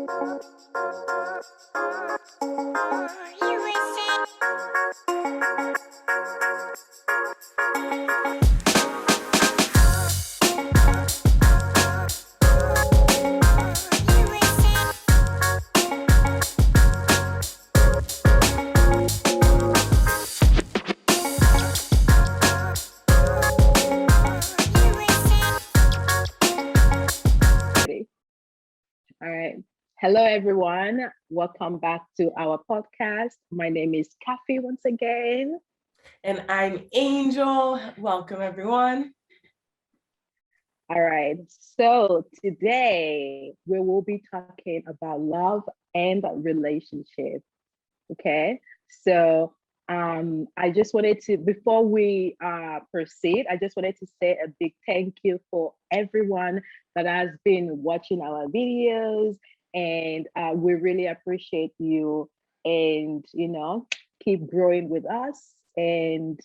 All right. Hello, everyone. Welcome back to our podcast. My name is Kaffie once again. And I'm Angel. Welcome, everyone. All right. So today we will be talking about love and relationship. Okay. So I just wanted to, before we proceed, I just wanted to say a big thank you for everyone that has been watching our videos, and we really appreciate you. And keep growing with us. And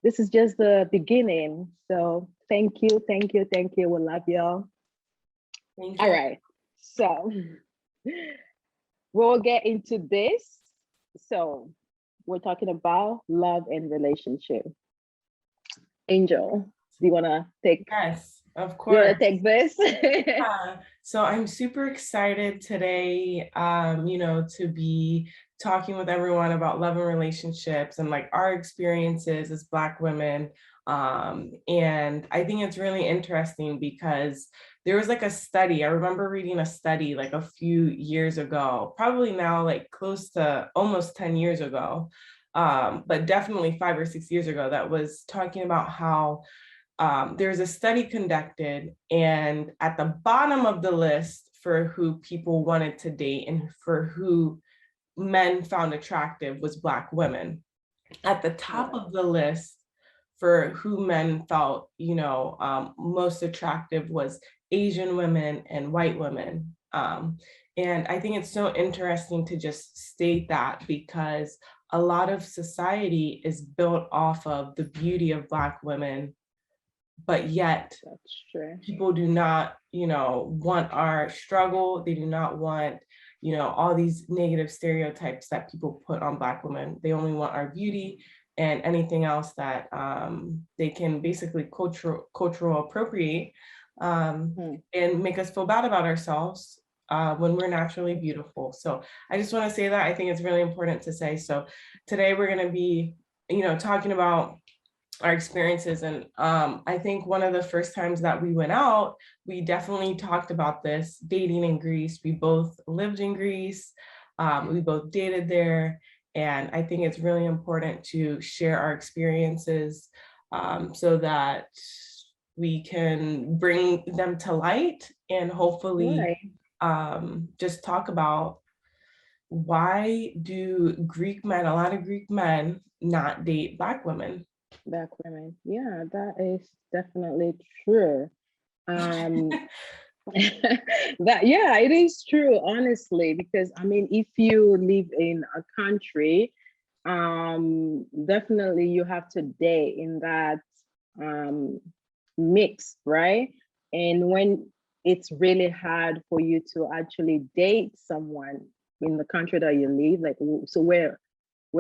this is just the beginning. So thank you, thank you, thank you. We love y'all. Thank you. All right. So we'll get into this. So we're talking about love and relationship. Angel, do you want to take? Yes, of You course. want to take this? So I'm super excited today, to be talking with everyone about love and relationships and like our experiences as Black women. And I think it's really interesting because there was like a study. I remember reading a study like a few years ago, probably now like close to almost 10 years ago, but definitely 5 or 6 years ago, that was talking about how there's a study conducted, and at the bottom of the list for who people wanted to date and for who men found attractive was Black women. At the top of the list for who men felt, most attractive was Asian women and white women. And I think it's so interesting to just state that, because a lot of society is built off of the beauty of Black women, but yet That's true. people do not, want our struggle. They do not want, all these negative stereotypes that people put on Black women. They only want our beauty and anything else that they can basically cultural appropriate and make us feel bad about ourselves when we're naturally beautiful. So I just want to say that I think it's really important to say. So today we're going to be, talking about our experiences. And I think one of the first times that we went out, we definitely talked about this, dating in Greece. We both lived in Greece. We both dated there. And I think it's really important to share our experiences so that we can bring them to light and hopefully just talk about why do a lot of Greek men not date Black women? Black women. Yeah, that is definitely true. It is true, honestly, because I mean, if you live in a country, definitely you have to date in that mix, right? And when it's really hard for you to actually date someone in the country that you live, like, so where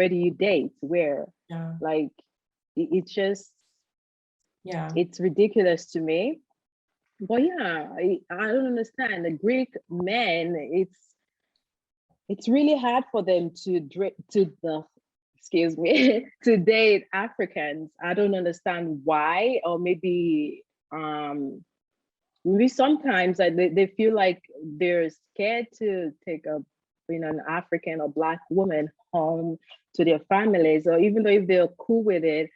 do you date? Where? Yeah. Like, it's just, yeah, it's ridiculous to me. But yeah, I don't understand the Greek men. It's really hard for them excuse me, to date Africans. I don't understand why, or maybe sometimes they feel like they're scared to take an African or Black woman home to their families, or even though if they're cool with it,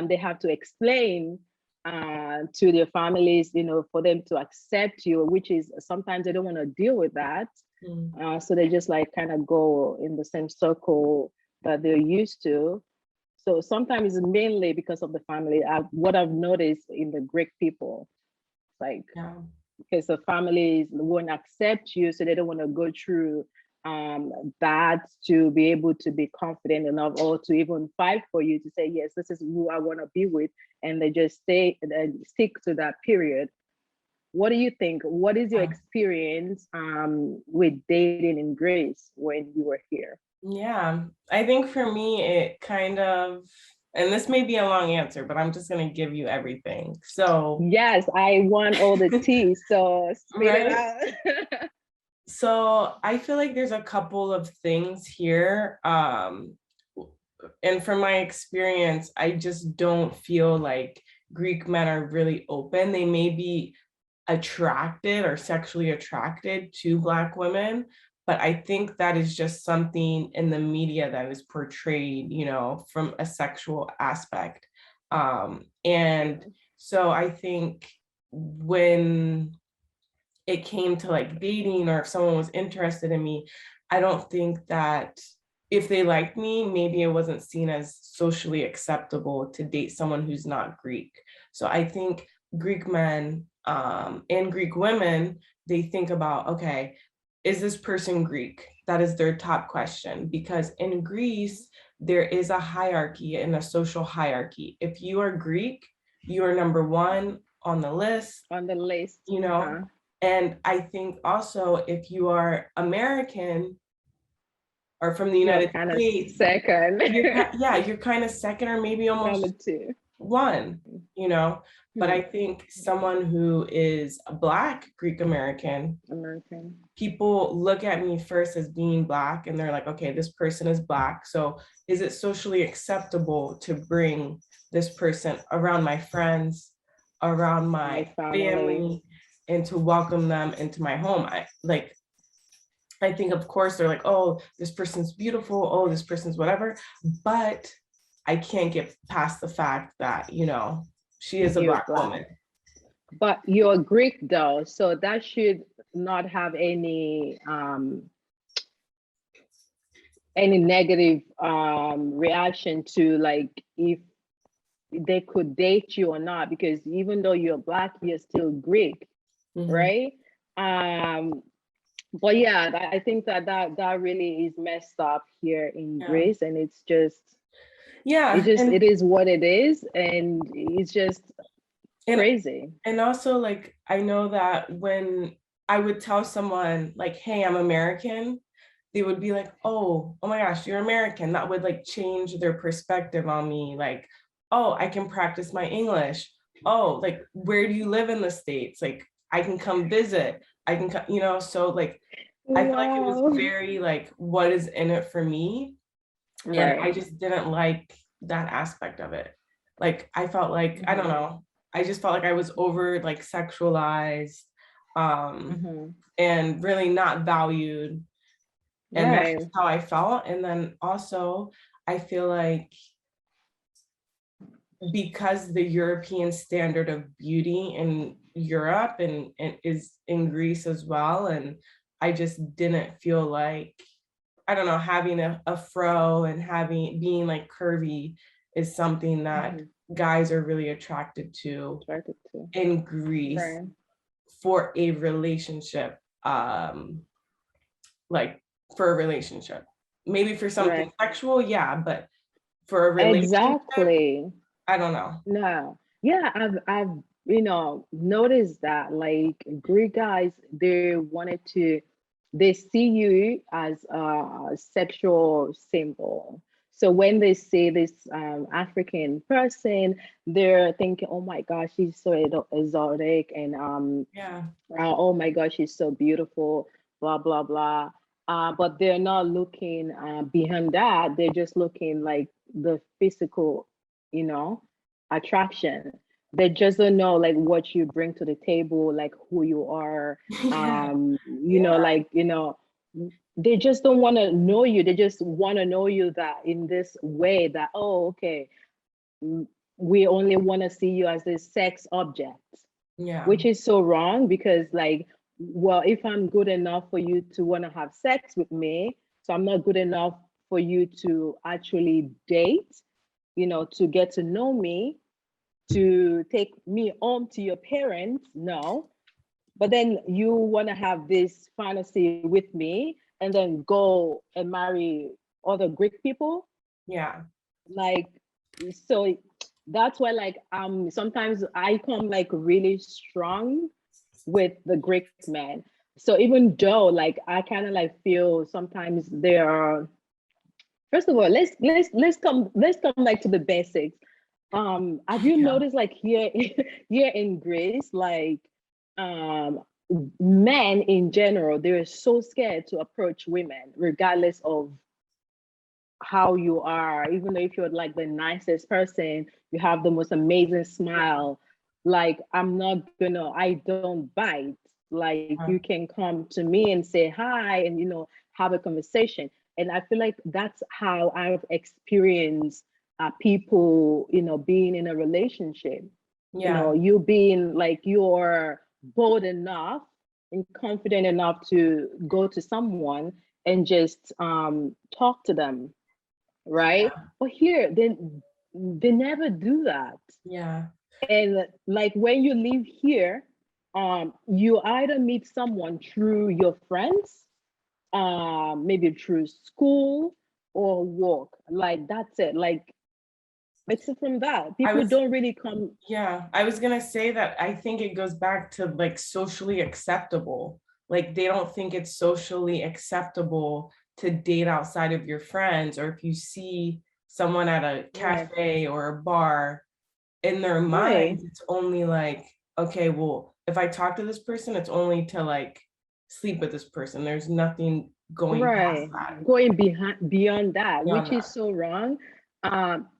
they have to explain to their families, for them to accept you, which is sometimes they don't want to deal with that. So they just like kind of go in the same circle that they're used to. So sometimes it's mainly because of the family. What I've noticed in the Greek people, like, because the families won't accept you, so they don't want to go through that to be able to be confident enough, or to even fight for you to say, yes, this is who I want to be with, and they just stay and stick to that period. what do you think? What is your experience with dating in Greece when you were here? Yeah, I think for me, it kind of, and this may be a long answer, but I'm just going to give you everything. So, Yes, I want all the tea, so spit it right. out. So I feel like there's a couple of things here. And from my experience, I just don't feel like Greek men are really open. They may be attracted or sexually attracted to Black women, but I think that is just something in the media that is portrayed, from a sexual aspect. And so I think when it came to like dating, or if someone was interested in me, I don't think that if they liked me, maybe it wasn't seen as socially acceptable to date someone who's not Greek. So I think Greek men and Greek women, they think about, okay, is this person Greek? That is their top question, because in Greece, there is a hierarchy and a social hierarchy. If you are Greek, you are number one on the list, On the list. you know. And I think also if you are American or from the You're United kind of States, second. you're kind of second or maybe Number almost two. one, you know. But I think someone who is a Black Greek American, American. people look at me first as being Black and they're like, okay, this person is Black. So is it socially acceptable to bring this person around my friends, around my family, and to welcome them into my home? I think, of course, they're like, oh, this person's beautiful, oh, this person's whatever, but I can't get past the fact that, she is a Black woman. But you're Greek though, so that should not have any negative reaction to like if they could date you or not, because even though you're Black, you're still Greek, right? But yeah, I think that really is messed up here in Greece, and it's just it is what it is, and it's just crazy. And also, like, I know that when I would tell someone like, hey, I'm American, they would be like, oh my gosh, you're American. That would like change their perspective on me. Like, oh, I can practice my English. Oh, like, where do you live in the States? Like, I can come visit. I can come, so like, I feel like it was very like, what is in it for me? And I just didn't like that aspect of it. Like, I felt like, I don't know, I just felt like I was over like sexualized, and really not valued. And that's just how I felt. And then also, I feel like because the European standard of beauty in Europe and is in Greece as well, and I just didn't feel like, I don't know, having a fro and being like curvy is something that guys are really attracted to in Greece for a relationship, like for a relationship. Maybe for something sexual, yeah, but for a relationship, I don't know. No, yeah, I've noticed that like Greek guys, they see you as a sexual symbol. So when they see this African person, they're thinking, "Oh my gosh, she's so exotic," and "Oh my gosh, she's so beautiful," blah blah blah. But they're not looking beyond that. They're just looking like the physical, attraction. They just don't know like what you bring to the table, like who you are. They just don't want to know you. They just want to know you that in this way that, oh, okay, we only want to see you as a sex object. Which is so wrong, because like, well, if I'm good enough for you to want to have sex with me, so I'm not good enough for you to actually date, to get to know me, to take me home to your parents. No. But then you want to have this fantasy with me and then go and marry other Greek people. Like, so that's why like sometimes I come like really strong with the Greek men. So even though like I kind of like feel sometimes there are, first of all, let's come back to the basics. Have you Yeah. noticed like here here in Greece, like um men in general, they're so scared to approach women, regardless of how you are, even though if you're like the nicest person, you have the most amazing smile. Like, I don't bite. Like, you Yeah. can come to me and say hi and, have a conversation. And I feel like that's how I've experienced people, being in a relationship. Yeah. You being like, you're bold enough and confident enough to go to someone and just talk to them, right? But here, they never do that. Yeah. And like when you live here, you either meet someone through your friends, maybe through school or work. Like that's it. Like except from that, I people was don't really come. Yeah, I was gonna say that I think it goes back to like socially acceptable. Like they don't think it's socially acceptable to date outside of your friends, or if you see someone at a Right, cafe or a bar, in their right, minds, it's only like, okay, well, if I talk to this person, it's only to like sleep with this person. There's nothing going past right. that. Going behind beyond that, Beyond which that. is so wrong.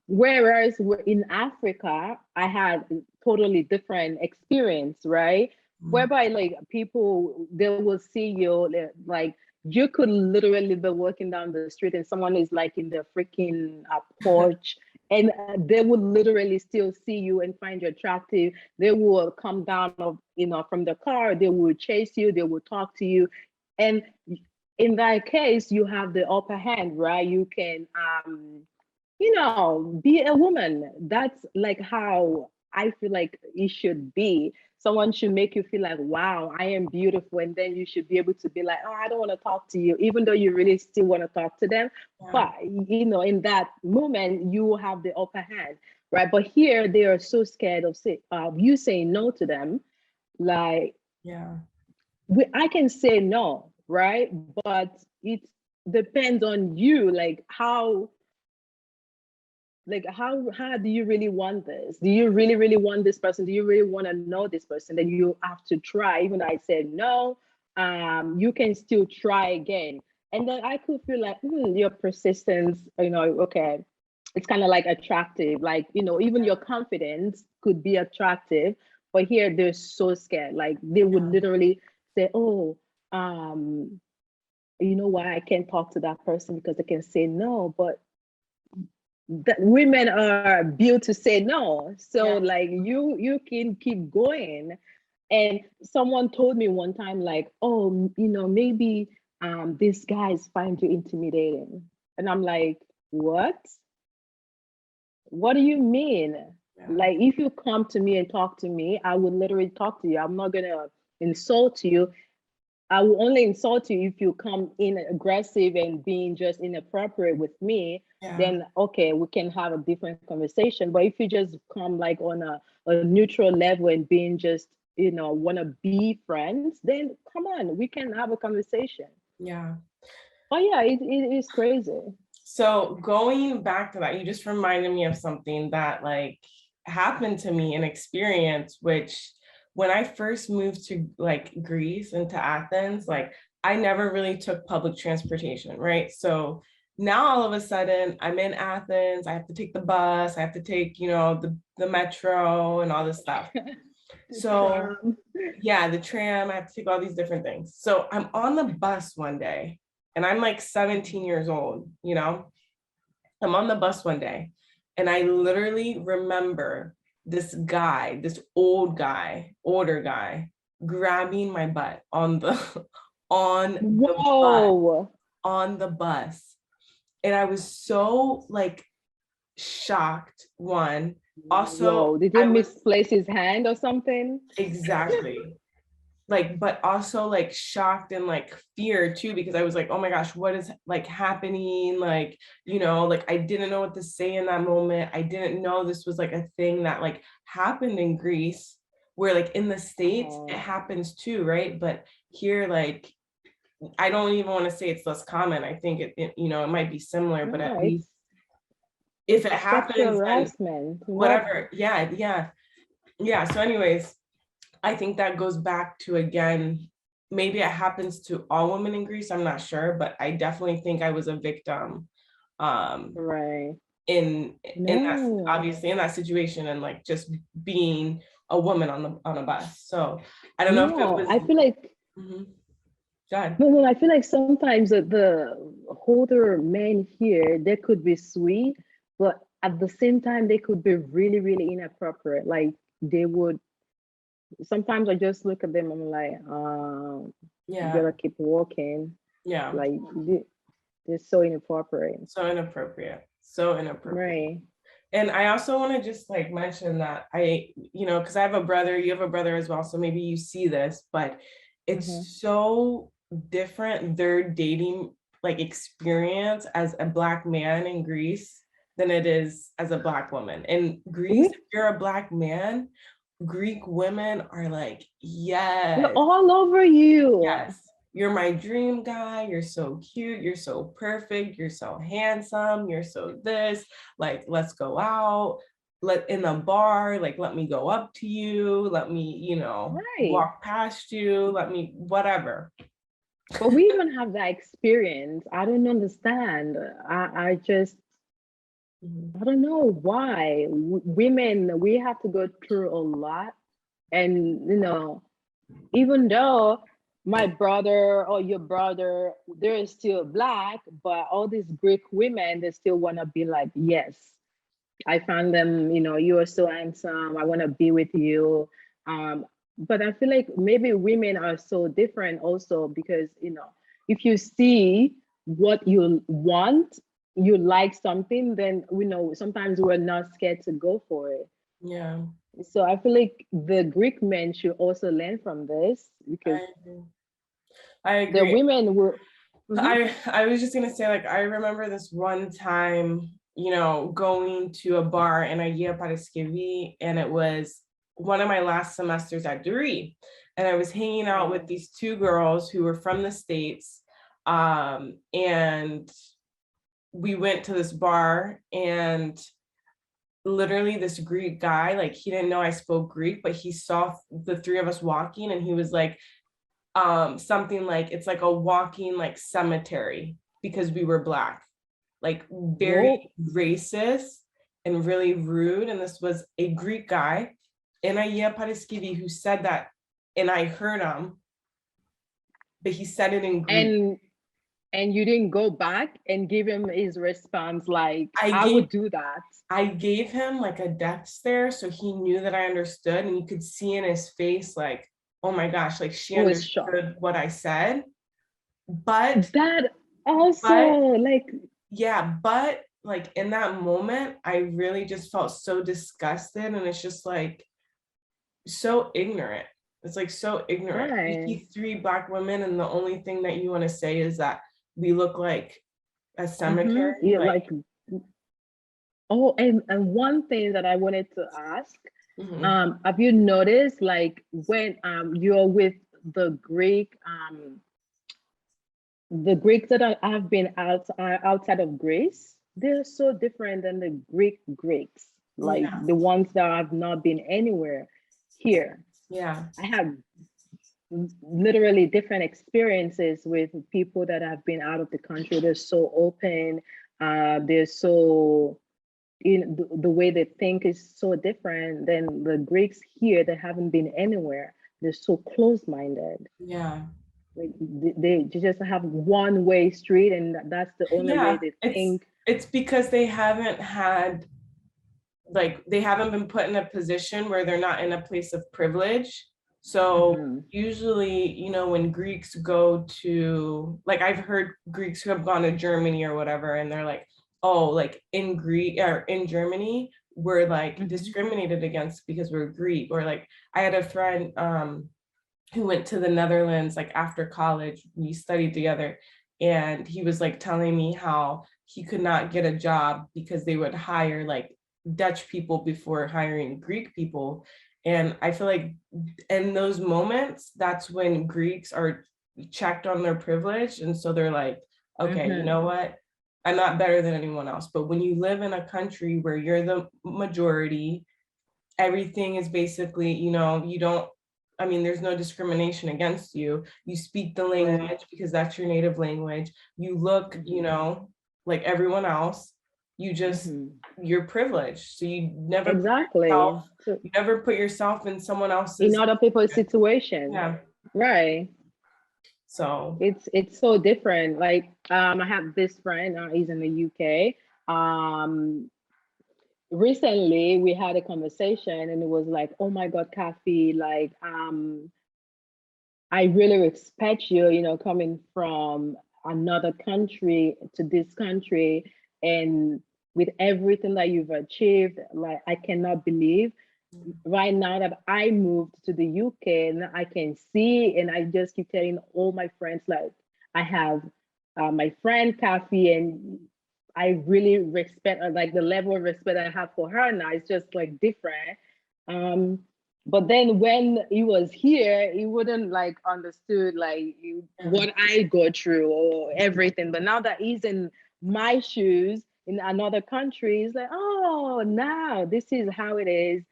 Whereas in Africa, I had totally different experience, right? Mm. Whereby like people they will see you like you could literally be walking down the street and someone is like in the freaking porch and they would literally still see you and find you attractive. They will come down of from the car, they will chase you, they will talk to you. And in that case, you have the upper hand, right? You can be a woman. That's like how I feel like it should be. Someone should make you feel like, wow, I am beautiful. And then you should be able to be like, oh, I don't want to talk to you, even though you really still want to talk to them. Yeah. But, in that moment, you have the upper hand, right? But here, they are so scared of you saying no to them. Like, Yeah. I can say no, right? But it depends on you, how do you really want this? Do you really really want this person? Do you really want to know this person? Then you have to try. Even though I said no, you can still try again. And then I could feel like your persistence, okay, it's kind of like attractive. Like, even your confidence could be attractive, but here they're so scared. Like they would Yeah. literally say, oh, um you know why I can't talk to that person because they can say no, but that women are built to say no. So Yeah. like you can keep going. And someone told me one time, like, oh, maybe these guys find you intimidating. And I'm like, what do you mean? Yeah. Like, if you come to me and talk to me, I would literally talk to you. I'm not gonna insult you. I will only insult you if you come in aggressive and being just inappropriate with me. Yeah. Then okay, we can have a different conversation. But if you just come like on a neutral level and being just want to be friends, then come on, we can have a conversation. Yeah. But yeah, it is crazy. So going back to that, you just reminded me of something that like happened to me, an experience, which when I first moved to like Greece and to Athens, like I never really took public transportation, right? So now all of a sudden I'm in Athens, I have to take the bus, I have to take, the metro and all this stuff. The So tram. yeah, the tram, I have to take all these different things. So I'm on the bus one day and I'm like 17 years old, I'm on the bus one day and I literally remember this guy, this older guy, grabbing my butt on the on the bus, Whoa. on the bus. And I was so like shocked, one. Also, Whoa. Did he I was misplace his hand or something? exactly like, but also like shocked and like fear too, because I was like, oh my gosh, what is like happening? Like, like I didn't know what to say in that moment. I didn't know this was like a thing that like happened in Greece. where like in the States, it Oh, happens too, right? But here, like, I don't even want to say it's less common. I think it might be similar, but no, at least if it it's sexual happens, then harassment. What? whatever. Yeah, yeah, yeah. So anyways, I think that goes back to, again, maybe it happens to all women in Greece, I'm not sure, but I definitely think I was a victim um Right. in that, No. obviously in that situation, and like just being a woman on a bus. So I don't know if it No, was. I feel like Mhm. Go ahead. no, no, I feel like sometimes the older men here, they could be sweet, but at the same time, they could be really, really inappropriate. Like they would, sometimes I just look at them, I'm like, you Yeah, better keep walking. yeah. Like they're so inappropriate. So inappropriate. So inappropriate. Right. And I also want to just like mention that because I have a brother, you have a brother as well, so maybe you see this, but Mm-hmm. it's so different, their dating like experience as a Black man in Greece than it is as a Black woman. In Greece, if you're a Black man, Greek women are like, They're yes, all over you. yes, you're my dream guy. You're so cute. You're so perfect. You're so handsome. You're so this. Like, let's go out. Let in a bar. Like, let me go up to you. Let me, Right. walk past you. Let me, whatever. But we don't have that experience. I don't understand. I just, Mhm. I don't know why women, we have to go through a lot. And, even though my brother or your brother, they're still Black, but all these Greek women, they still want to be like, yes, I found them, you are so handsome. I want to be with you. Um, but I feel like maybe women are so different also because, if you see what you want, you like something, then sometimes we're not scared to go for it. Yeah, So I feel like the Greek men should also learn from this because I agree. I the agree. women will. Mhm. I was just gonna say, like, I remember this one time, going to a bar in Agia Paraskevi, and it was one of my last semesters at Duri. And I was hanging out with Oh, these two girls who were from the States. And we went to this bar, and literally this Greek guy, like, he didn't know I spoke Greek, but he saw the three of us walking, and he was like, something like, it's like a walking like cemetery because we were Black, like very whoa. racist and really rude. And this was a Greek guy in Agia Paraskivi who said that, and I heard him, but he said it in Greek. And you didn't go back and give him his response like I I gave would do that. I gave him like a death stare, so he knew that I understood, and you could see in his face like, oh my gosh, like she It was shocked. understood what I said. But That also but like yeah, but like in that moment, I really just felt so disgusted, and it's just like so ignorant. It's like so ignorant. You right. see three Black women, and the only thing that you want to say is that we look like a cemetery. Yeah, Like, like oh, and one thing that I wanted to ask, mhm. have you noticed like when you're with the Greeks that have been outside of Greece, they're so different than the Greeks, like Yeah, the ones that have not been anywhere here. yeah, I have literally different experiences with people that have been out of the country. They're so open. They're so the way they think is so different than the Greeks here that haven't been anywhere. They're so close-minded. yeah. Like they just have one way street, and that's the only way Yeah, they it's think. it's because they haven't had, like, they haven't been put in a position where they're not in a place of privilege. So Mhm. usually, when Greeks go to, like, I've heard Greeks who have gone to Germany or whatever, and they're like, oh, like in Greek or in Germany, we're like Mhm. discriminated against because we're Greek. Or like I had a friend who went to the Netherlands like after college. We studied together, and he was like telling me how he could not get a job because they would hire like Dutch people before hiring Greek people. And I feel like in those moments, that's when Greeks are checked on their privilege. And so they're like, okay, you know what? I'm not better than anyone else. But when you live in a country where you're the majority, everything is basically, you know, you don't, I mean, there's no discrimination against you. You speak the language because that's your native language. You look, you know, like everyone else. You just, you're privileged. So you never Exactly. So you never put yourself in someone in else's, other people's situation. yeah. Right. So It's so different. Like I have this friend, he's in the UK. Recently we had a conversation and it was like, oh my God, Kaffie, like I really respect you, you know, coming from another country to this country and with everything that you've achieved, like I cannot believe right now that I moved to the UK and I can see, and I just keep telling all my friends, like I have my friend Kaffie, and I really respect like the level of respect I have for her now. It's just like different. Um, but then when he was here, he wouldn't like understood like what I go through or everything. But now that he's in my shoes in another country, he's like, oh, now this is how it is.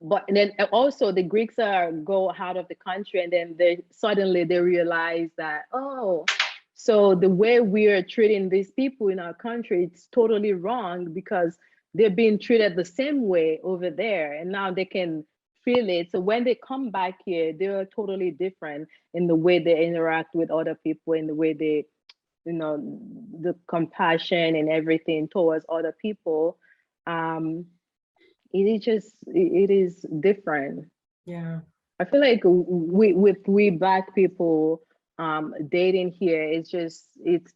But then also the Greeks are go out of the country and then they suddenly they realize that, oh, so the way we are treating these people in our country, it's totally wrong because they're being treated the same way over there. And now they can feel it. So when they come back here, they're totally different in the way they interact with other people, in the way they, you know, the compassion and everything towards other people. Um, it is just it is different. yeah. I feel like we Black people dating here, it's just it's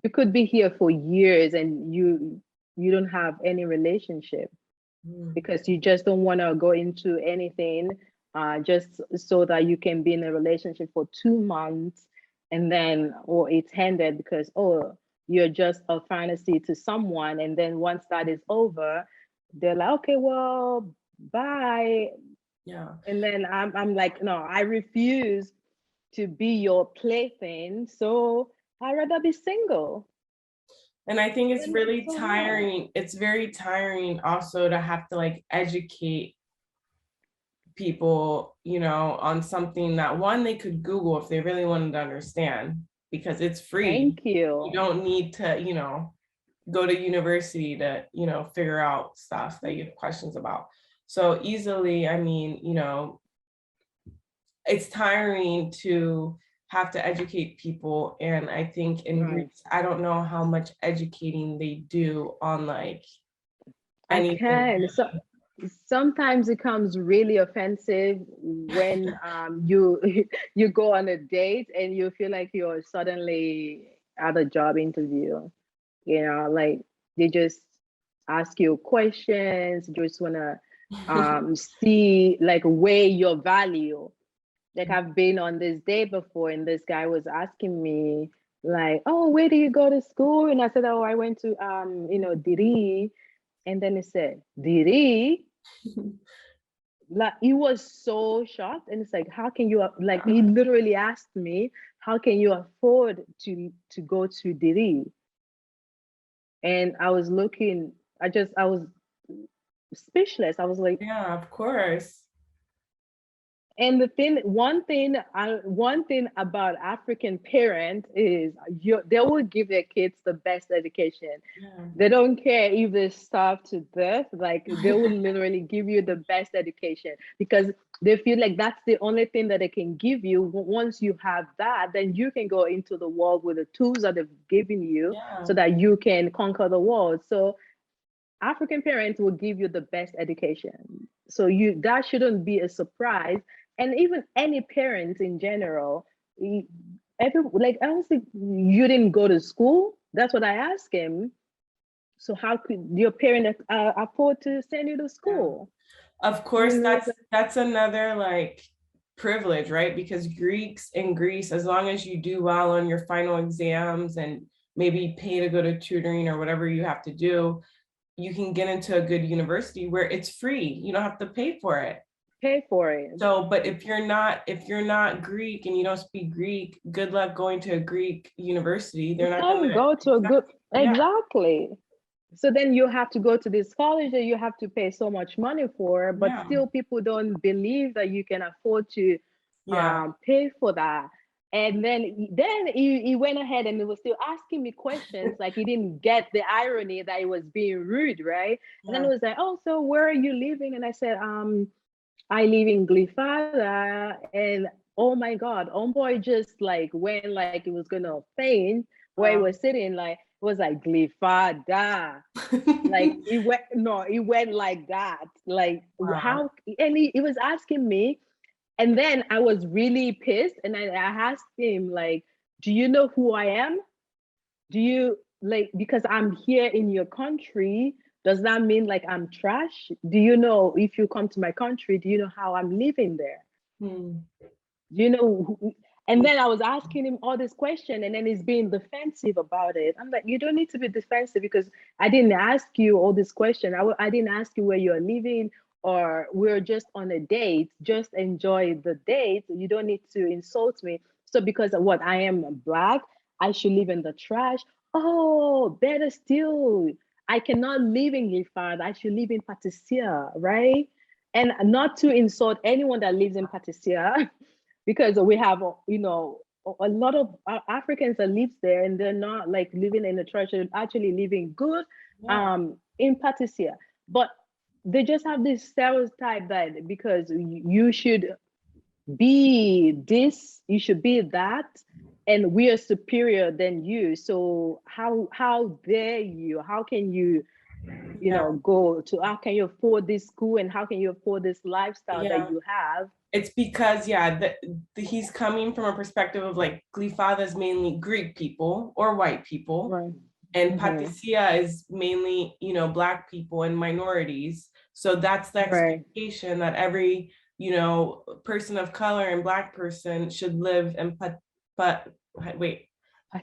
you could be here for years and you don't have any relationship because you just don't want to go into anything just so that you can be in a relationship for 2 months and then or it's ended because oh you're just a fantasy to someone and then once that is over they're like okay well bye Yeah. and then I'm like no I refuse to be your plaything so I'd rather be single. And I think it's And it's really so hard. tiring. It's very tiring also to have to like educate people, you know, on something that one they could Google if they really wanted to understand because it's free. Thank You you. don't need to, you know, go to university to, you know, figure out stuff that you have questions about. So easily, I mean, you know, it's tiring to have to educate people. And I think in Right. Greece, I don't know how much educating they do on like I anything. can. So sometimes it comes really offensive when you you go on a date and you feel like you're suddenly at a job interview. You know, like they just ask you questions, just wanna see like weigh your value. Like I've been on this date before and this guy was asking me like, oh, where do you go to school? And I said, oh, I went to you know, Diri. And then he said, Diri? Like he was so shocked. And it's like, how can you like he literally asked me, how can you afford to go to Diri? And I was looking, I was speechless. I was like, Yeah, of course. and one thing about African parents is they will give their kids the best education. They don't care if they starve to death, like they will literally give you the best education because they feel like that's the only thing that they can give you. Once you have that, then you can go into the world with the tools that they've given you Yeah. so that you can conquer the world. So African parents will give you the best education. So you that shouldn't be a surprise. And even any parents in general, every like I was like, you didn't go to school. That's what I asked him. So how could your parent afford to send you to Yeah. school? Of And course, he was that's another like privilege, right? Because Greeks in Greece, as long as you do well on your final exams and maybe pay to go to tutoring or whatever you have to do, you can get into a good university where it's free. You don't have to pay for it. Pay for it. So, but if you're not Greek and you don't speak Greek, good luck going to a Greek university. They're not No, gonna go to a good, yeah, exactly. So then you have to go to this college that you have to pay so much money for, but yeah, still people don't believe that you can afford to yeah. pay for that. And then he went ahead and he was still asking me questions, like he didn't get the irony that he was being rude, right? And then Yeah. it was like, oh, so where are you living? And I said, I live in Glyfada. And oh my God, homeboy just like went like he was gonna faint where he Wow. was sitting, like it was like Glyfada. Like he went, no, he went like that. Like Wow. how, and he was asking me, and then I was really pissed, and I asked him, like, do you know who I am? Do you like, because I'm here in your country, does that mean like I'm trash? Do you know, if you come to my country, do you know how I'm living there? Hmm. Do you know and then I was asking him all this question, and then he's being defensive about it. I'm like, you don't need to be defensive, because I didn't ask you all this question. I didn't ask you where you're living, or we're just on a date. Just enjoy the date. You don't need to insult me. So because of what, I am black, I should live in the trash. Oh, better still, I cannot live in Giffard. I should live in Patricia, right? And not to insult anyone that lives in Patricia, because we have, a lot of Africans that lives there, and they're not like living in the church, they're actually living good Yeah. in Patricia. But they just have this stereotype that because you should be this, you should be that, and we are superior than you. So how dare you? How can you, Yeah. go to, how can you afford this school, and how can you afford this lifestyle that Yeah. you have? It's because, yeah, he's coming from a perspective of like Glyfada is mainly Greek people or white people, Right. and Hmm. Patricia is mainly, Black people and minorities. So that's the Right. expectation that every, person of color and Black person should live in but wait,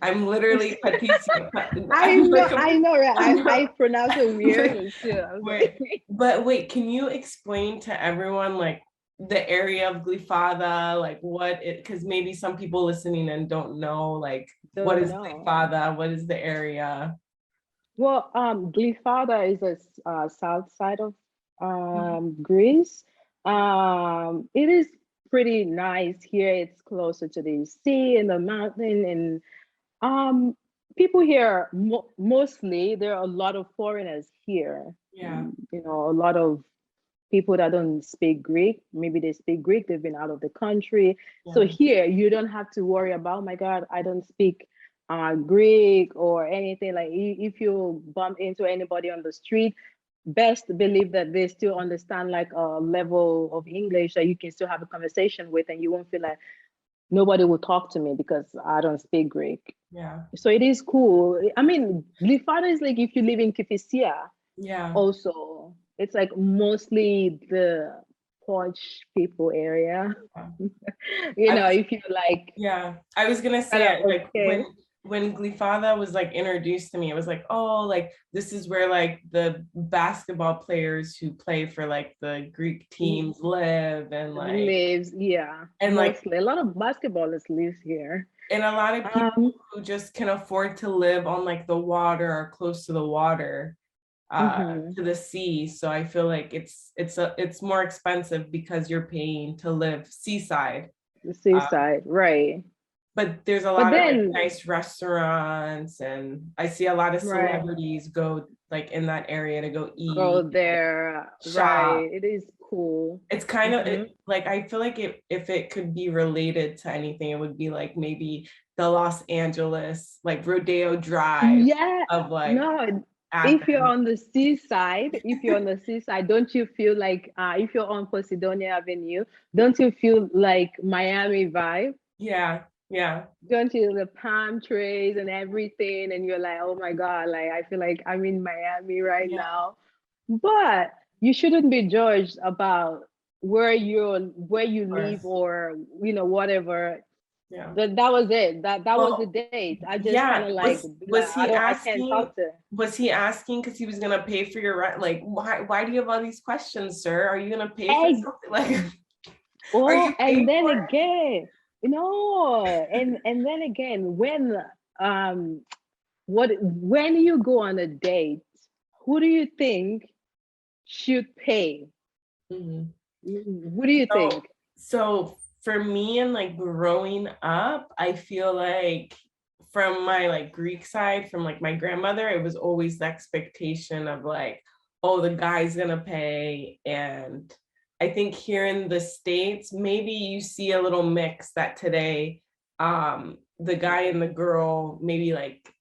I'm literally Patricia. I I'm know, like, I know, right? I'm I not, pronounce it like, weirdly too. I was like, wait, but wait, can you explain to everyone like the area of Glyfada, like what it, because maybe some people listening and don't know, like what don't is know. Glyfada, what is the area? Well, Glyfada is a south side of Mhm. Greece. It is pretty nice here. It's closer to the sea and the mountain, and um, people here, mostly there are a lot of foreigners here. Yeah, A lot of people that don't speak Greek. Maybe they speak Greek, they've been out of the country. So yeah, here you don't have to worry about, oh my God, I don't speak Greek or anything. Like if you bump into anybody on the street, best believe that they still understand like a level of English that you can still have a conversation with, and you won't feel like nobody will talk to me because I don't speak Greek. yeah, So it is cool. I mean, Glifada is like if you live in Kifisia, yeah. also it's like mostly the Poch people area. Yeah. You I know, was, if you like yeah, I was gonna kind say of like okay. when Glyfada was like introduced to me, it was like, oh, like this is where like the basketball players who play for like the Greek teams live, Lives, yeah, and like mostly a lot of basketballers live here. and a lot of people um who just can afford to live on like the water or close to the water, mhm. to the sea. So I feel like it's more expensive because you're paying to live seaside. The Uh, seaside, right? but there's a But lot of like then, nice restaurants, and I see a lot of right, celebrities go like in that area to go go eat, there, shop. right? It is cool. It's kind of Hmm. like I feel like if it could be related to anything, it would be like maybe the Los Angeles like Rodeo Drive Yeah, of like no, if you're Athens. on the seaside, don't you feel like if you're on Posidonia Avenue, don't you feel like Miami vibe? Yeah, yeah, Don't you, the palm trees and everything, and you're like, oh my God, like I feel like I'm in Miami right yeah, now. But you shouldn't be judged about where you of live, course. or whatever. Yeah. But that was it. That was the Well, date. I just kind of yeah. like be like, I can't talk to. Was he asking because he was gonna pay for your rent? Like, why do you have all these questions, sir? Are you gonna pay for something? Like, are Oh, you and paying then for it? again, no, and then again, um when you go on a date, who do you think should pay? Mhm. Who do you So, think? so for me and like growing up, I feel like from my like Greek side, from like my grandmother, it was always the expectation of like, oh, the guy's gonna pay. And I think here in the States, maybe you see a little mix that today, the guy and the girl maybe like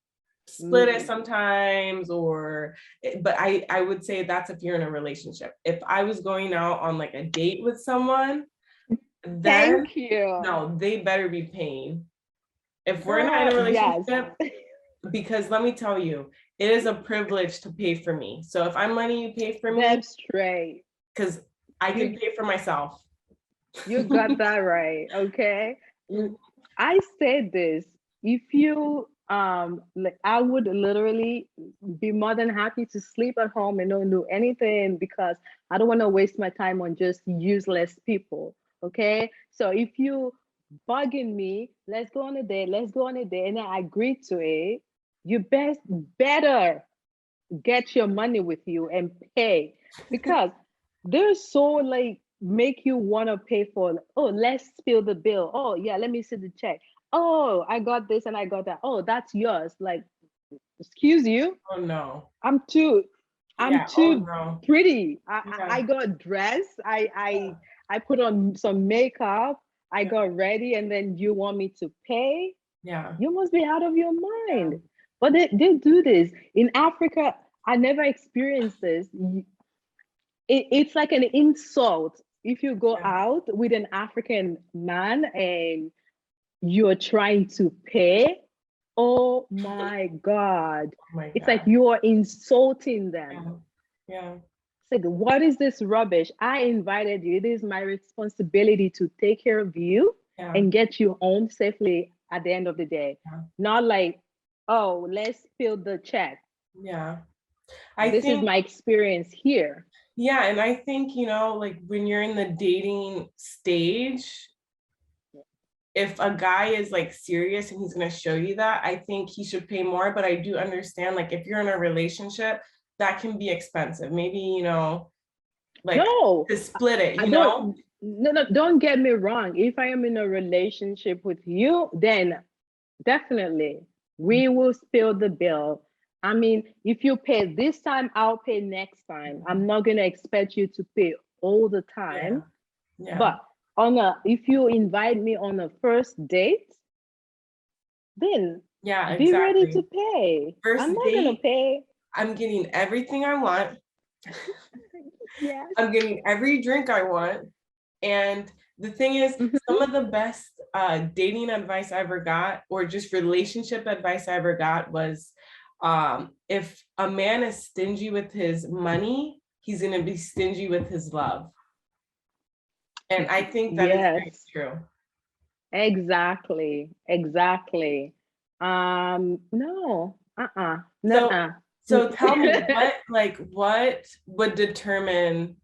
split it Mm, sometimes, or but I would say that's if you're in a relationship. If I was going out on like a date with someone, then thank you. no, they better be paying. If we're not in Girl, a yes, relationship, because let me tell you, it is a privilege to pay for me. So if I'm letting you pay for me, that's straight. because I can You pay for myself. you got that right. Okay. I said this. If you like, I would literally be more than happy to sleep at home and don't do anything because I don't want to waste my time on just useless people. Okay. So if you bugging me, let's go on a date, let's go on a date, and I agree to it, you better get your money with you and pay, because they're so like make you want to pay for, oh, let's spill the bill, oh yeah, let me see the check, oh, I got this and I got that, oh, that's yours. Like, excuse you, Oh no. i'm too I'm Yeah. Oh too no. pretty. Yeah. I got dressed, I put on some makeup, I Yeah. got ready, and then you want me to pay? Yeah. You must be out of your Yeah. mind. But they do this in Africa. I never experienced this. It's like an insult if you go Yeah. out with an African man and you're trying to pay. Oh my God. Oh my It's like God. you are insulting them. Yeah. Yeah. It's like, what is this rubbish? I invited you. It is my responsibility to take care of you Yeah. and get you home safely at the end of the day. Yeah. Not like, oh, let's fill the check. Yeah. I This is think, my experience here. yeah, and I think, like when you're in the dating stage, if a guy is like serious and he's going to show you that, I think he should pay more. But I do understand, like, if you're in a relationship, that can be expensive. Maybe, like No, to split it, I don't. No, no, don't get me wrong. If I am in a relationship with you, then definitely we will spill the bill. I mean, if you pay this time, I'll pay next time. I'm not going to expect you to pay all the Yeah. time. Yeah. But if you invite me on a first date, then Yeah, be ready to exactly. pay. I'm First not going to date, pay. I'm getting everything I want. Yes. I'm getting every drink I want. And the thing is, Mhm. some of the best dating advice I ever got, or just relationship advice I ever got, was if a man is stingy with his money, he's going to be stingy with his love. And I think that is very Yes, true. exactly. Exactly. No, So, nuh-uh. so tell me, what would determine,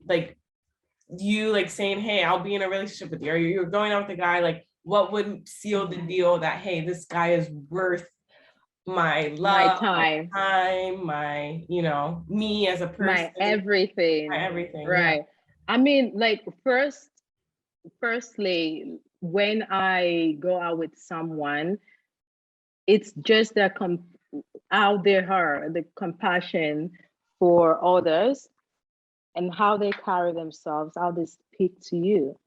like you like saying, hey, I'll be in a relationship with you, or you're going out with a guy, like what would seal the deal that, hey, this guy is worth my My love, my time, time, my, me as a person, my my everything. everything. Yeah. Right. I mean, like, firstly, when I go out with someone, it's just the how they are, the compassion for others, and how they carry themselves, how they speak to you.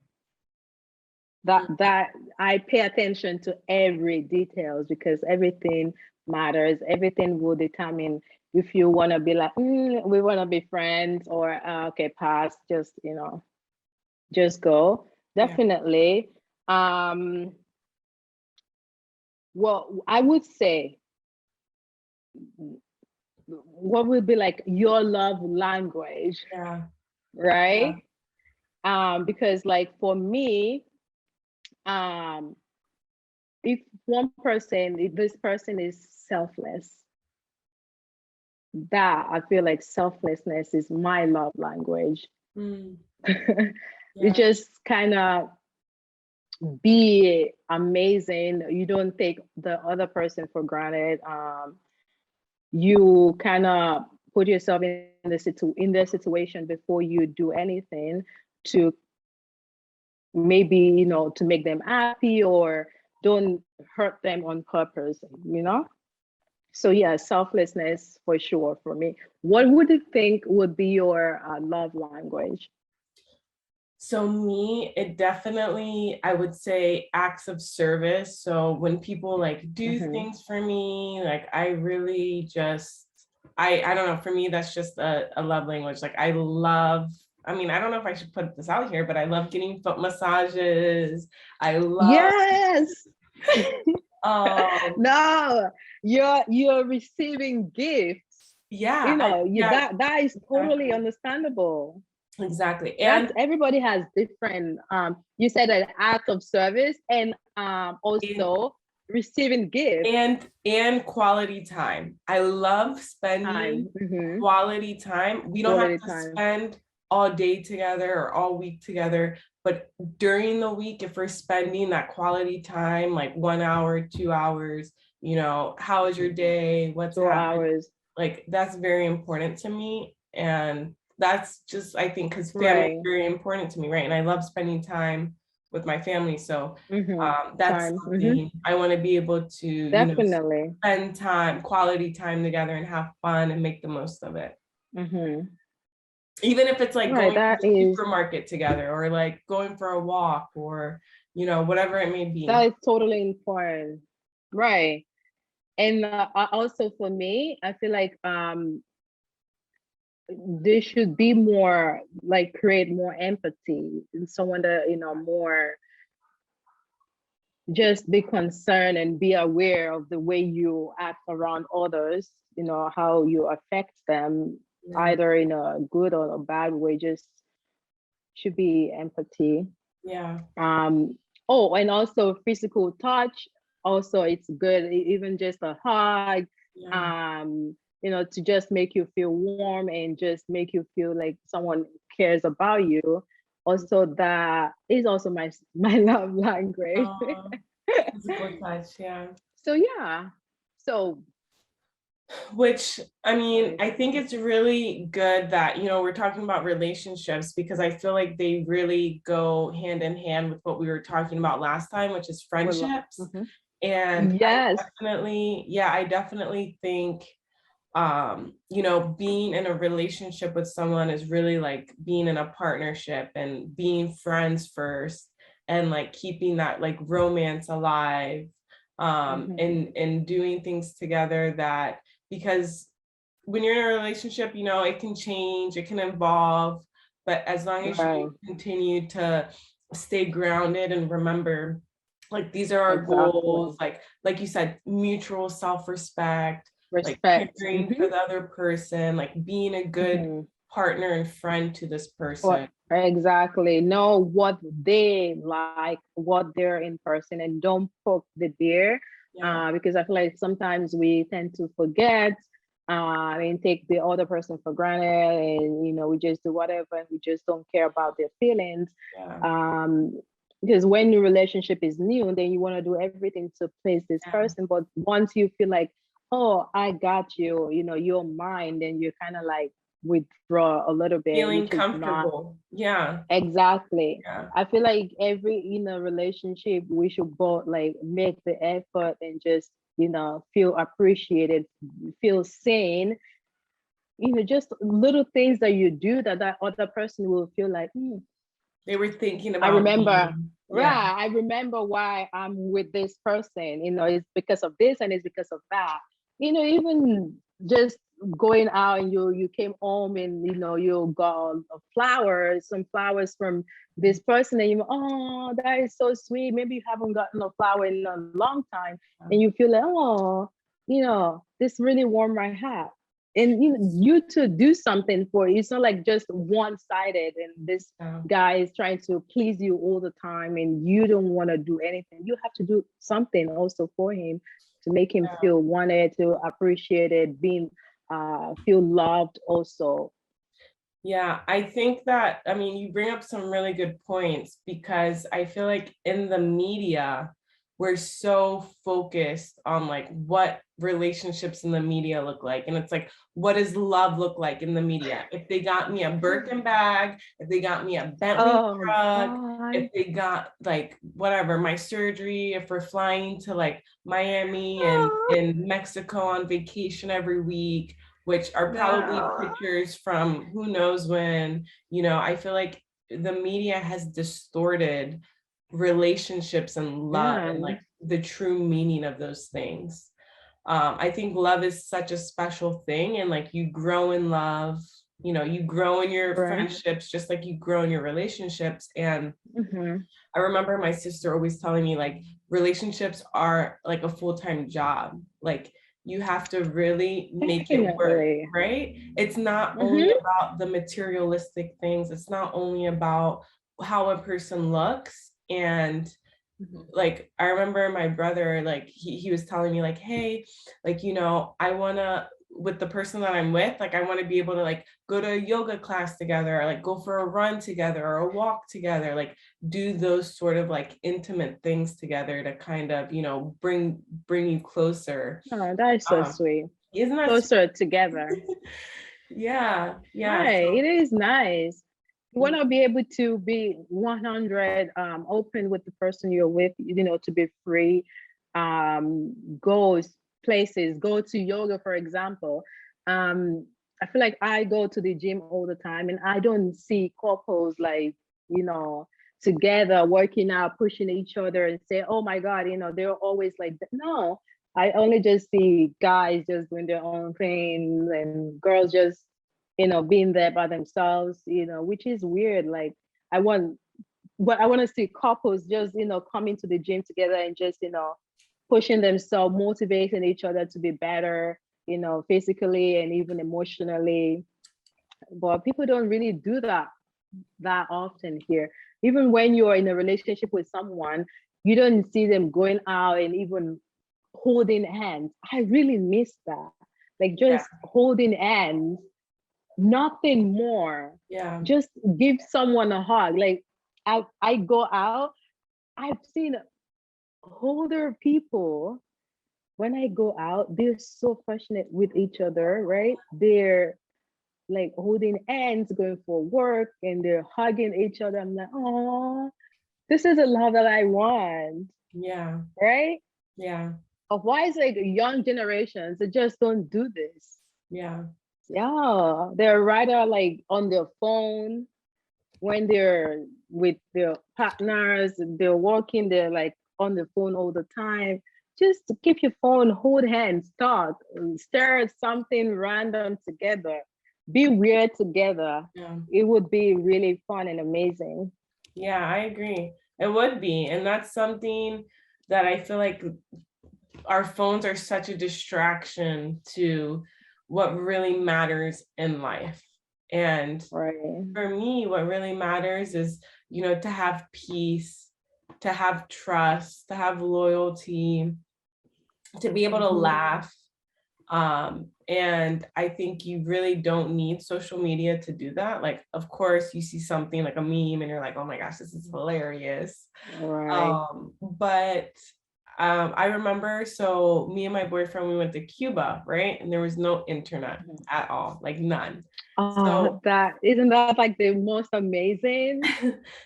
That I pay attention to every details, because everything matters. Everything will determine if you want to be like, we want to be friends, or okay, pass, just just go. Yeah. Definitely. Um, well, I would say, what would be like your love language, Yeah. Yeah. right? Because like for me, um if one person, if this person is selfless, that I feel like selflessness is my love language. Mm, You yeah. just kind of be amazing. You don't take the other person for granted. You kind of put yourself in their situation before you do anything to maybe, to make them happy, or don't hurt them on purpose. So yeah, selflessness for sure for me. What would you think would be your love language? So me, it definitely, I would say acts of service. So when people like do Hmm. things for me, like I really just, I don't know, for me, that's just a love language. Like I love, I mean, I don't know if I should put this out here, but I love getting foot massages. I love, Yes. um, No, you're receiving gifts. yeah, yeah, That is totally exactly, understandable. exactly. That's And everybody has different. You said an act of service, and also receiving gifts. and quality time. I love spending Time. Hmm. quality time. We don't have Quality to time. spend all day together or all week together, but during the week, if we're spending that quality time, like 1 hour, 2 hours, how is your day? What's two happening? hours Like that's very important to me. And that's just, I think, because family is Right. very important to me, right? And I love spending time with my family. So Hmm. that's Time. something I want to be able to, Definitely. spend time, quality time together and have fun and make the most of it. Hmm. Even if it's like Right. going to That the is supermarket together or like going for a walk or, whatever it may that be. is totally important. Right. And also for me, I feel like there should be more, like, create more empathy in someone that, more, just be concerned and be aware of the way you act around others, how you affect them, Yeah. either in a good or a bad way. Just should be empathy. Yeah. um oh, and also physical touch. Also, it's good, even just a hug, Yeah. to just make you feel warm and just make you feel like someone cares about you. Also, that is also my love language. Physical touch. Yeah. So yeah. So Which, I mean, right. I think it's really good that, we're talking about relationships because I feel like they really go hand in hand with what we were talking about last time, which is friendships. Mhm. And Yes. I definitely think, being in a relationship with someone is really like being in a partnership and being friends first and like keeping that like romance alive, Mhm. and doing things together that because when you're in a relationship, it can change, it can evolve, but as long as you Right. continue to stay grounded and remember, like these are our goals, Exactly. like you said, mutual self-respect, like Respect. caring for the other person, like being a good Mhm. partner and friend to this What person. exactly? Know what they like, what they're in person, and don't poke the bear. Yeah, Because I feel like sometimes we tend to forget, and take the other person for granted, and we just do whatever, and we just don't care about their feelings. yeah, Because when your relationship is new, then you want to do everything to please this yeah. person. But once you feel like, oh, I got you, you're mine, then you kind of like withdraw a little bit, Feeling which is not comfortable. Yeah, exactly. yeah, I feel like every relationship, we should both like make the effort and just feel appreciated, feel seen. Just little things that you do that other person will feel like, they were thinking I about remember, me. Yeah, right. I remember why I'm with this person. It's because of this and it's because of that. Even just going out, and you came home, and you got flowers, some flowers from this person, and oh, that is so sweet. Maybe you haven't gotten a flower in a long time, and you feel like, oh, this really warmed my heart. and you to do something for you. It's not like just one-sided and this Yeah. guy is trying to please you all the time and you don't want to do anything. You have to do something also for him to make him Yeah. feel wanted, to appreciate it, being feel loved also. Yeah, I think that, I mean, you bring up some really good points because I feel like in the media, we're so focused on like what relationships in the media look like. And it's like, what does love look like in the media? If they got me a Birkin bag, if they got me a Bentley Oh truck, if God. they got like whatever, my surgery, if we're flying to like Miami and Oh, in Mexico on vacation every week, which are probably no. pictures from who knows when, I feel like the media has distorted relationships and love Yeah. and like the true meaning of those things. I think love is such a special thing, and like you grow in love, you grow in your Right. friendships just like you grow in your relationships. And Mm-hmm. I remember my sister always telling me like relationships are like a full-time job. Like you have to really make it work, Definitely. right? It's not only Mm-hmm. about the materialistic things. It's not only about how a person looks. And like I remember my brother, like he was telling me like, hey, like, I wanna, with the person that I'm with, like I want to be able to like go to a yoga class together, or like go for a run together or a walk together, like do those sort of like intimate things together to kind of, bring you closer. Oh, that is so Um, sweet. isn't that sweet? Closer together. Yeah, yeah. Right. So It is nice. You want to be able to be 100 open with the person you're with, to be free. Go places, go to yoga, for example. I feel like I go to the gym all the time and I don't see couples like, you know, together working out, pushing each other and say, oh my God, they're always like that. No, I only just see guys just doing their own thing and girls just being there by themselves, which is weird. Like I want, but I want to see couples just, coming to the gym together and just, pushing themselves, motivating each other to be better, physically and even emotionally. But people don't really do that often here. Even when you're in a relationship with someone, you don't see them going out and even holding hands. I really miss that. Like yeah, just holding hands, nothing more. yeah, Just give someone a hug. Like I go out, I've seen older people when I go out, they're so passionate with each other, right? They're like holding hands, going for work, and they're hugging each other. I'm like, oh, this is a love that I want, yeah, right? yeah, But why is like young generations that just don't do this? yeah. Yeah, they're rather like on their phone when they're with their partners, they're working, they're like on the phone all the time. Just to keep your phone, hold hands, talk, stare at something random together, be weird together. Yeah. It would be really fun and amazing. Yeah, I agree. It would be. And that's something that I feel like our phones are such a distraction to what really matters in life. And Right. for me, what really matters is, to have peace, to have trust, to have loyalty, to be able to Mm-hmm. laugh. And I think you really don't need social media to do that. Like, of course, you see something like a meme and you're like, oh my gosh, this is hilarious. Right. But I remember, so me and my boyfriend, we went to Cuba, right? And there was no internet at all, like none. Oh, So that isn't that like the most amazing?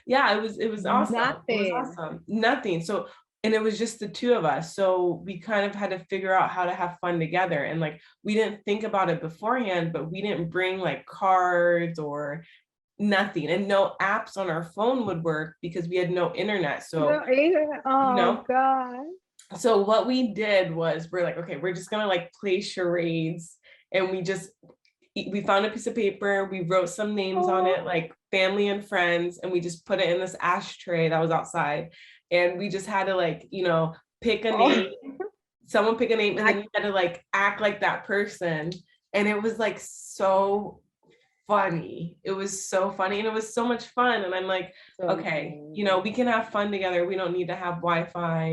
yeah, it was awesome. It was Nothing. awesome. Nothing. So, and it was just the two of us. So we kind of had to figure out how to have fun together. And like we didn't think about it beforehand, but we didn't bring like cards or nothing. And no apps on our phone would work because we had no internet. So, No, you oh know, God. so what we did was we're like, okay, we're just gonna like play charades. And we found a piece of paper, we wrote some names on Oh, it, like family and friends, and we just put it in this ashtray that was outside. And we just had to like, pick a oh. name, someone pick a name, and then Act, you had to like act like that person. And it was like so funny. It was so funny and it was so much fun. And I'm like, So okay, nice. you know, we can have fun together. We don't need to have Wi-Fi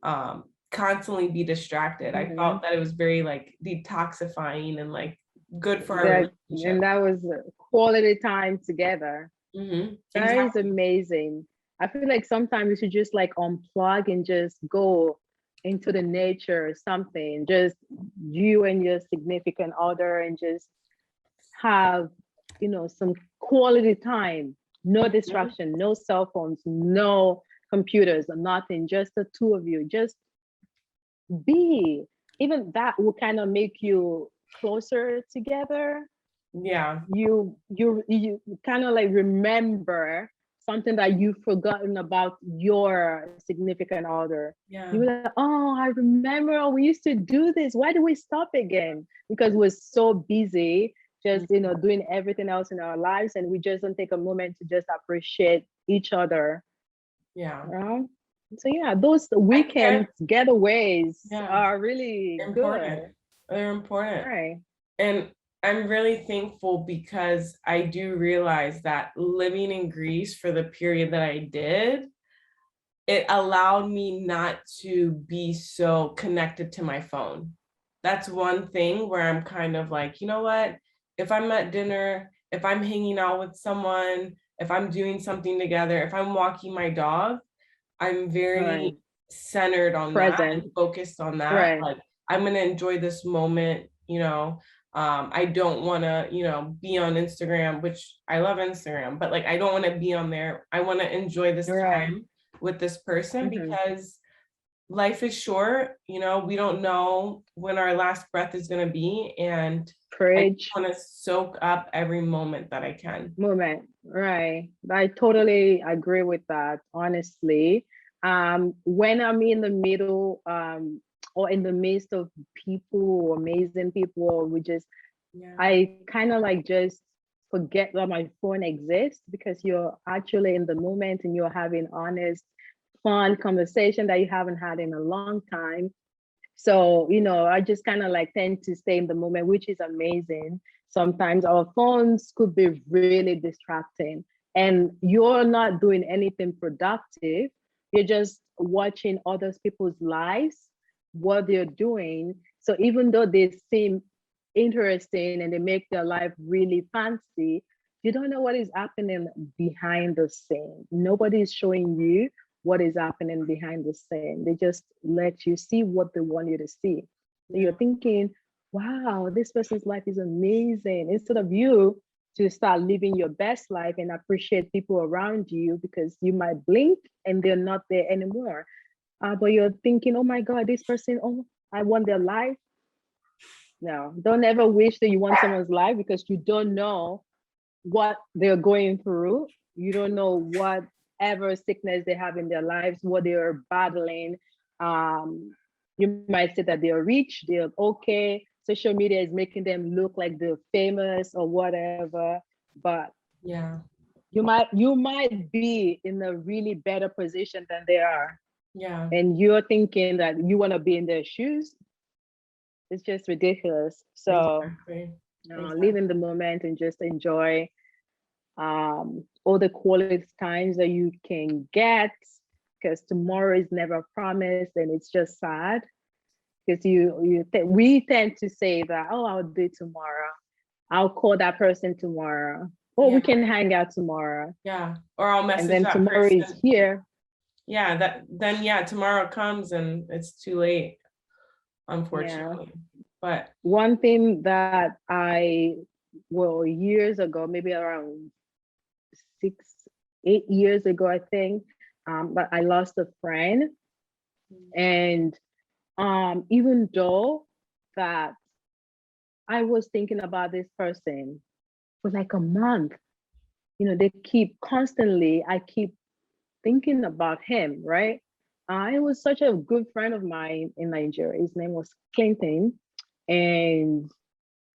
and constantly be distracted. I Mhm. felt that it was very like detoxifying and like good for our That, relationship. and that was quality time together. That is Exactly. amazing. I feel like sometimes you should just like unplug and just go into the nature or something. Just you and your significant other and just have, some quality time. No Mhm. distraction, no cell phones, no computers, nothing. Just the two of you. Just be. Even that will kind of make you closer together. Yeah. You kind of like remember something that you've forgotten about your significant other. You Yeah. were like, oh, I remember we used to do this. Why do we stop again? Because we're so busy just doing everything else in our lives, and we just don't take a moment to just appreciate each other. Yeah. You know? So yeah, those I think weekend getaways yeah, are really important. good. They're important. Right. And I'm really thankful because I do realize that living in Greece for the period that I did, it allowed me not to be so connected to my phone. That's one thing where I'm kind of like, you know what? If I'm at dinner, if I'm hanging out with someone, if I'm doing something together, if I'm walking my dog, I'm Right. very centered on that Present. and focused on that. Right. Like I'm gonna enjoy this moment, you know. I don't wanna, you know, be on Instagram, which I love Instagram, but like I don't wanna be on there. I wanna enjoy this Right. time with this person Mm-hmm. because life is short, you know, we don't know when our last breath is gonna be. And I just Preach. wanna soak up every moment that I can. Moment. Right. I totally agree with that, honestly. When I'm in the middle, or in the midst of people, amazing people, or we just, Yeah. I kind of like just forget that my phone exists because you're actually in the moment and you're having honest, fun conversation that you haven't had in a long time. So, I just kind of like tend to stay in the moment, which is amazing. Sometimes our phones could be really distracting, and you're not doing anything productive. You're just watching other people's lives, what they're doing. So even though they seem interesting and they make their life really fancy, you don't know what is happening behind the scene. Nobody is showing you what is happening behind the scene. They just let you see what they want you to see. So Yeah. you're thinking, wow, this person's life is amazing. Instead of you to start living your best life and appreciate people around you, because you might blink and they're not there anymore. But you're thinking, oh my God, this person, oh, I want their life. No, don't ever wish that you want someone's life because you don't know what they're going through. You don't know whatever sickness they have in their lives, what they are battling. You might say that they're rich, they're okay. Social media is making them look like they're famous or whatever, but Yeah. you might be in a really better position than they are, Yeah. and you're thinking that you want to be in their shoes. It's just ridiculous. So Exactly. live in Exactly. the moment and just enjoy all the quality times that you can get, because tomorrow is never promised, and it's just sad because we tend to say that, oh, I'll do it tomorrow, I'll call that person tomorrow, or Yeah. we can hang out tomorrow, Yeah. Or I'll and message then that tomorrow is person. here. Yeah, that then yeah, tomorrow comes and it's too late, Yeah. unfortunately. But One thing that well, years ago, maybe around 6 8 years ago, I think, but I lost a friend. And even though that I was thinking about this person for like a month, they I keep thinking about him, right? He was such a good friend of mine in Nigeria. His name was Clinton. And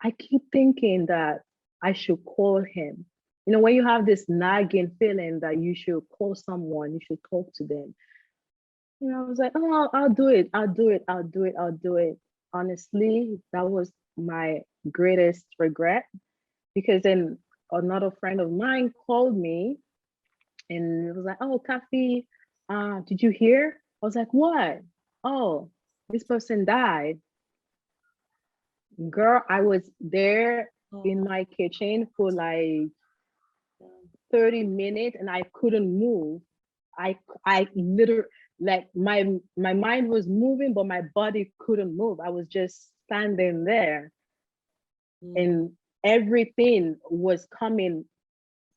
I keep thinking that I should call him. When you have this nagging feeling that you should call someone, you should talk to them. I was like, oh, I'll do it. I'll do it. I'll do it. I'll do it. Honestly, that was my greatest regret, because then another friend of mine called me and it was like, "Oh, Kaffie, did you hear?" I was like, "What?" "Oh, this person died." Girl, I was there in my kitchen for like 30 minutes and I couldn't move. I literally, like, my mind was moving, but my body couldn't move. I was just standing there, and everything was coming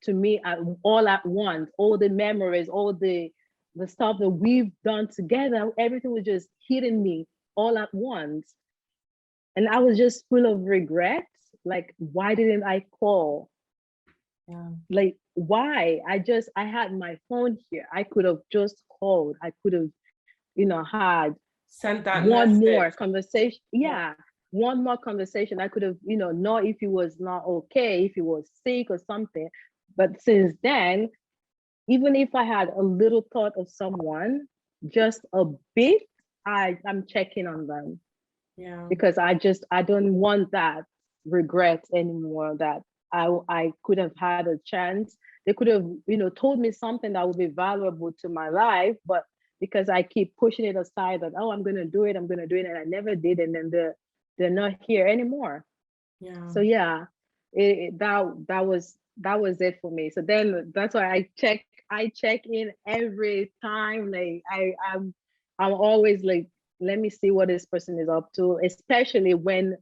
to me all at once. All the memories, all the stuff that we've done together, everything was just hitting me all at once. And I was just full of regrets. Like, why didn't I call? Yeah. Like, why? I had my phone here. I could have just called. I could have, had Sent that one more message. conversation. Yeah, one more conversation. I could have, know if he was not okay, if he was sick or something. But since then, even if I had a little thought of someone, just a bit, I'm checking on them. Yeah. Because I don't want that regret anymore, that I could have had a chance. They could have, told me something that would be valuable to my life, but because I keep pushing it aside, that, oh, I'm gonna do it, and I never did, and then they're not here anymore. Yeah. So yeah, that was it for me. So then that's why I check in every time. Like I'm always like, let me see what this person is up to, especially when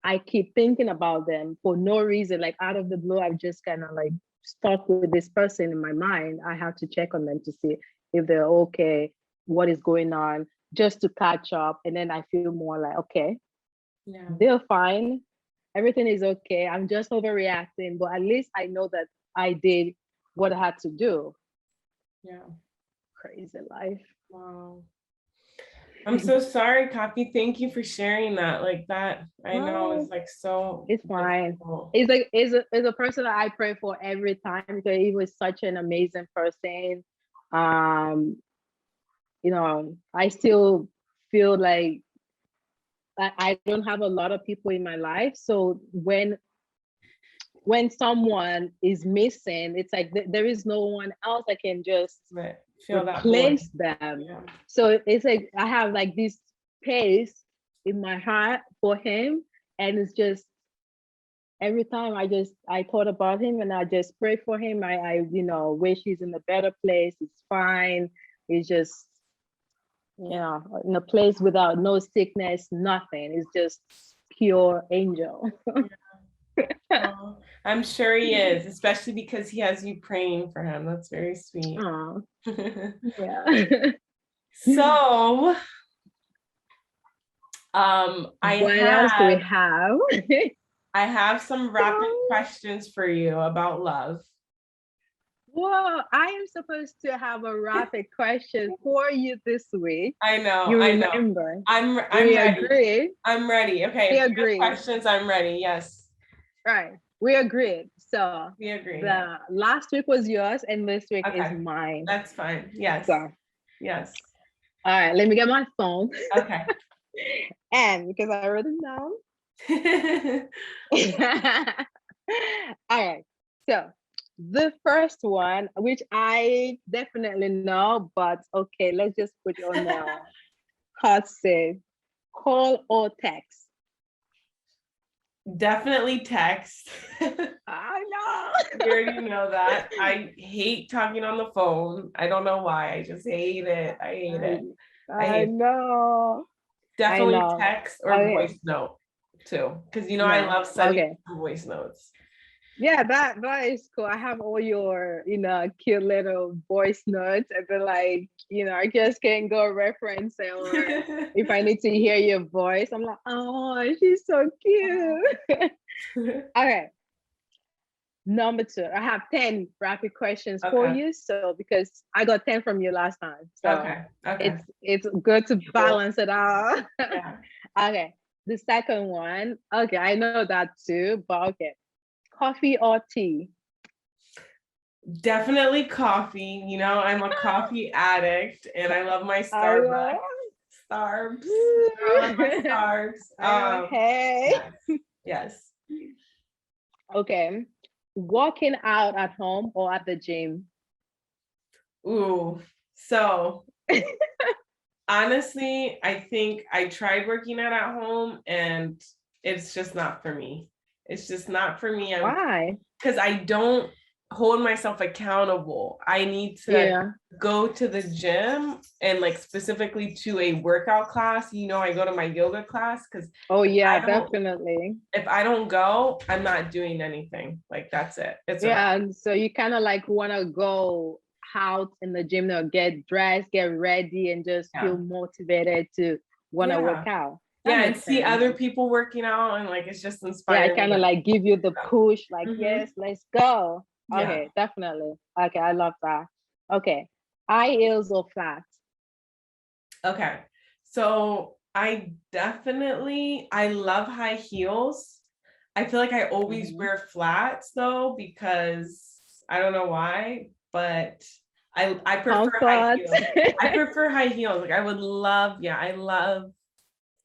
I keep thinking about them for no reason, like out of the blue. I've just kind of like stuck with this person in my mind. I have to check on them to see if they're okay, what is going on, just to catch up. And then I feel more like, okay, Yeah. they're fine. Everything is okay. I'm just overreacting, but at least I know that I did what I had to do. Yeah. Crazy life. Wow. I'm so sorry, Kaffie. Thank you for sharing that. Like that, I know Oh, is like so it's fine. difficult. It's like is a person that I pray for every time, because he was such an amazing person. Um, I still feel like I don't have a lot of people in my life. So when someone is missing, it's like there is no one else that can just Right. Feel that void. replace them. Yeah. So it's like I have like this space in my heart for him, and it's just every time I thought about him and I just pray for him. I wish he's in a better place. It's fine. He's just in a place without no sickness, nothing. It's just pure angel. Oh, I'm sure he is, especially because he has you praying for him. That's very sweet. Oh, yeah. So, What else do we have? I have some rapid questions for you about love. Whoa, I am supposed to have a rapid question for you this week. I know, You I know. remember. I'm We ready. agreed. I'm ready. Okay, We if you have agreed. questions, I'm ready. Yes. Right. We agreed. So We agree. the last week was yours and this week is Okay. mine. That's fine. Yes. So, yes. All right, let me get my phone. Okay. And because I wrote it down. All right. So the first one, which I definitely know, but okay, let's just put it on the hot seat. Call or text? Definitely text. I know. You already know that. I hate talking on the phone. I don't know why. I just hate it. I hate it. I know. Definitely I know. text or voice note too. Because I love sending voice notes. Yeah, that is cool. I have all your, cute little voice notes, and then like, I just can go reference it, or if I need to hear your voice, I'm like, oh, she's so cute. Okay. Number 2, I have 10 rapid questions for you. So because I got 10 from you last time, so it's good to balance it out. Yeah. Okay. The second one, okay, I know that too, but okay. Coffee or tea? Definitely coffee. I'm a coffee addict and I love my Starbucks. Starbs. I love my Starbs. Hey. Yes. Yes. Okay. Working out at home or at the gym? Ooh. So honestly, I think I tried working out at home and it's just not for me. It's just not for me. Why? Because I don't hold myself accountable. I need to Yeah. go to the gym and like specifically to a workout class. I go to my yoga class because Oh yeah, I don't definitely. if I don't go, I'm not doing anything. Like that's it. It's a wrap. Yeah, and so you kind of like want to go out in the gym now, get dressed, get ready, and just Yeah. feel motivated to want to work Yeah. out. That Yeah, and makes see sense. other people working out and like it's just Yeah, I inspiring kind me. of like give you the push, like, Mhm. yes, let's go. Yeah. Okay, definitely. Okay, I love that. Okay, high heels or flat? Okay. So I love high heels. I feel like I always Mhm. wear flats though, because I don't know why, but I prefer high Comfort. heels. I prefer high heels. Like I would love, yeah,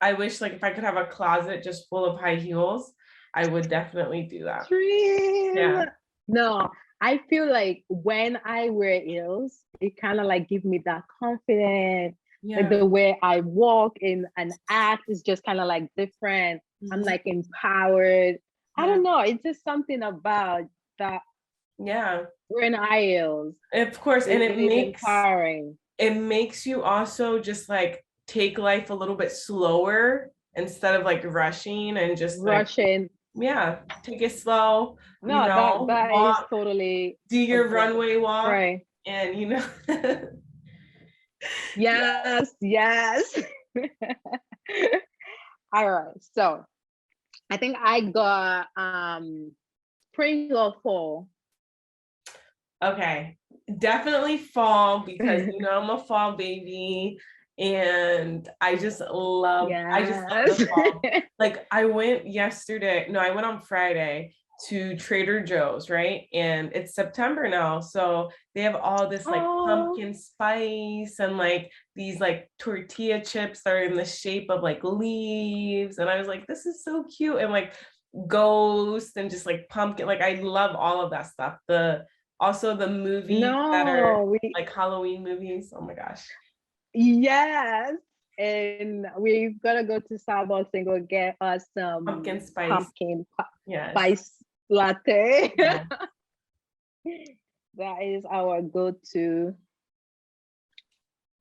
I wish like if I could have a closet just full of high heels, I would definitely do that. Dream. Yeah. No, I feel like when I wear heels, it kind of like give me that confidence. Like Yeah. the way I walk in and act is just kind of like different. I'm Mhm. like empowered. I Yeah. don't know. It's just something about that Yeah. wearing high heels. Of course. And It is empowering. it makes you also just like take life a little bit slower instead of like rushing and just like, Russian. yeah, take it slow, No, that is walk, totally do your agree. runway walk, Right. and yeah. Yes, yes. All right. So I think I got spring or fall. Okay, definitely fall because I'm a fall baby and I just love Yes. the fall. Like I went yesterday, no, I went on Friday to Trader Joe's, right? And it's September now, so they have all this like Oh, pumpkin spice and like these like tortilla chips that are in the shape of like leaves. And I was like, this is so cute. And like ghost and just like pumpkin, like I love all of that stuff. Also the movies that are no, like Halloween movies. Oh my gosh. yes. And we've got to go to Starbucks and go get us Pumpkin some spice. pumpkin Yes. spice latte. Yeah. That is our go-to.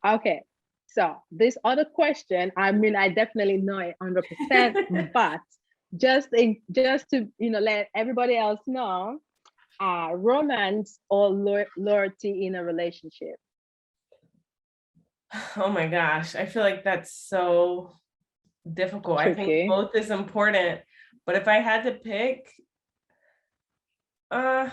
Okay. So this other question, I mean, I definitely know it 100%, but just to let everybody else know, romance or loyalty in a relationship. Oh my gosh. I feel like that's so difficult. I think Tricky. both is important, but if I had to pick, uh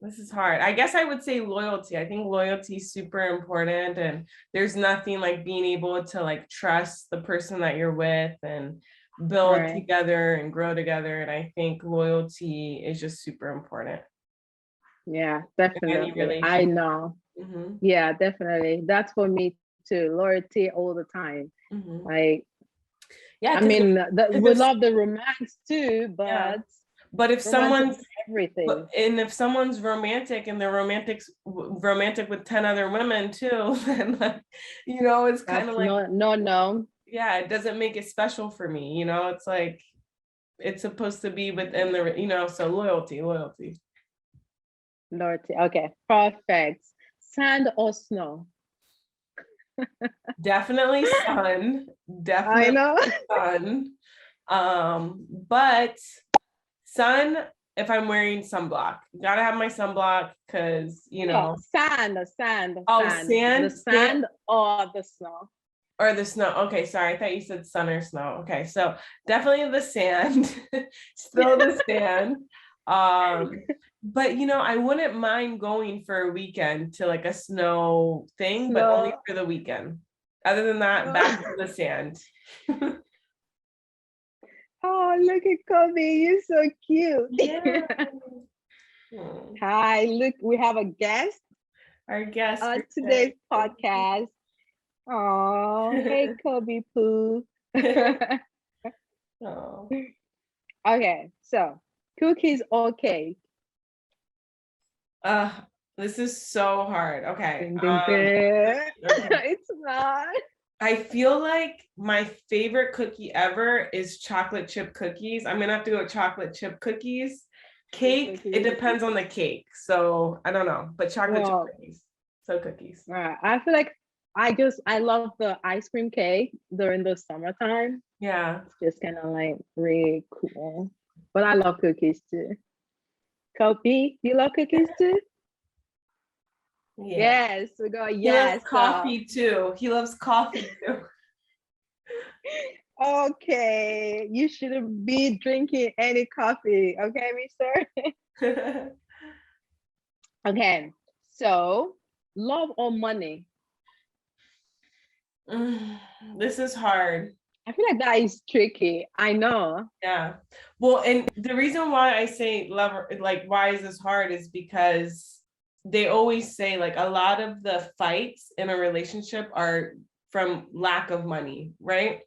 this is hard. I guess I would say loyalty. I think loyalty is super important and there's nothing like being able to like trust the person that you're with and build Right. together and grow together. And I think loyalty is just super important Yeah, in any definitely. I relationship. know. Hmm. Yeah, definitely. That's for me too. Loyalty all the time. Hmm. Like, Yeah, I because mean, we if love the romance too, yeah, but but if romance is someone's everything. if someone's romantic and they're romantic with 10 other women too, then like, it's kind of That's like, no. yeah, it doesn't make it special for me. It's like it's supposed to be within so loyalty. Loyalty. Okay, perfect. Sand or snow? Definitely sun, I definitely know. sun. But sun if I'm wearing sunblock. Gotta have my sunblock because, No, oh, sand. The sand sand or the snow. or the snow. Okay, sorry, I thought you said sun or snow. Okay, so definitely the sand, still the sand. But I wouldn't mind going for a weekend to like a snow thing, but only Snow. for the weekend. Other than that, back to the sand. Oh, look at Kobe. You're so cute. Yeah. Hmm. Hi, look, we have a guest Our guest on for today's today. podcast. Oh, hey, Kobe Poo. Oh. Okay, so cookies or cake? Uh, this is so hard. Okay. Ding, ding, ding. Okay. It's not. I feel like my favorite cookie ever is chocolate chip cookies. I'm gonna have to go with chocolate chip cookies. Cake, it Cookies. depends on the cake. So I don't know, but chocolate chip Well, cookies. So cookies. I feel like I love the ice cream cake during the summertime. Yeah. It's just kind of like really cool. But I love cookies too. Kopi, you love cookies too? Yeah. Yes, we go. He loves Yes. coffee too. He loves coffee too. Okay, you shouldn't be drinking any coffee. Okay, mister? Okay, so love or money? This is hard. I feel like that is tricky. I know. Yeah. Well, and the reason why I say love, like, why is this hard is because they always say, like, a lot of the fights in a relationship are from lack of money, right?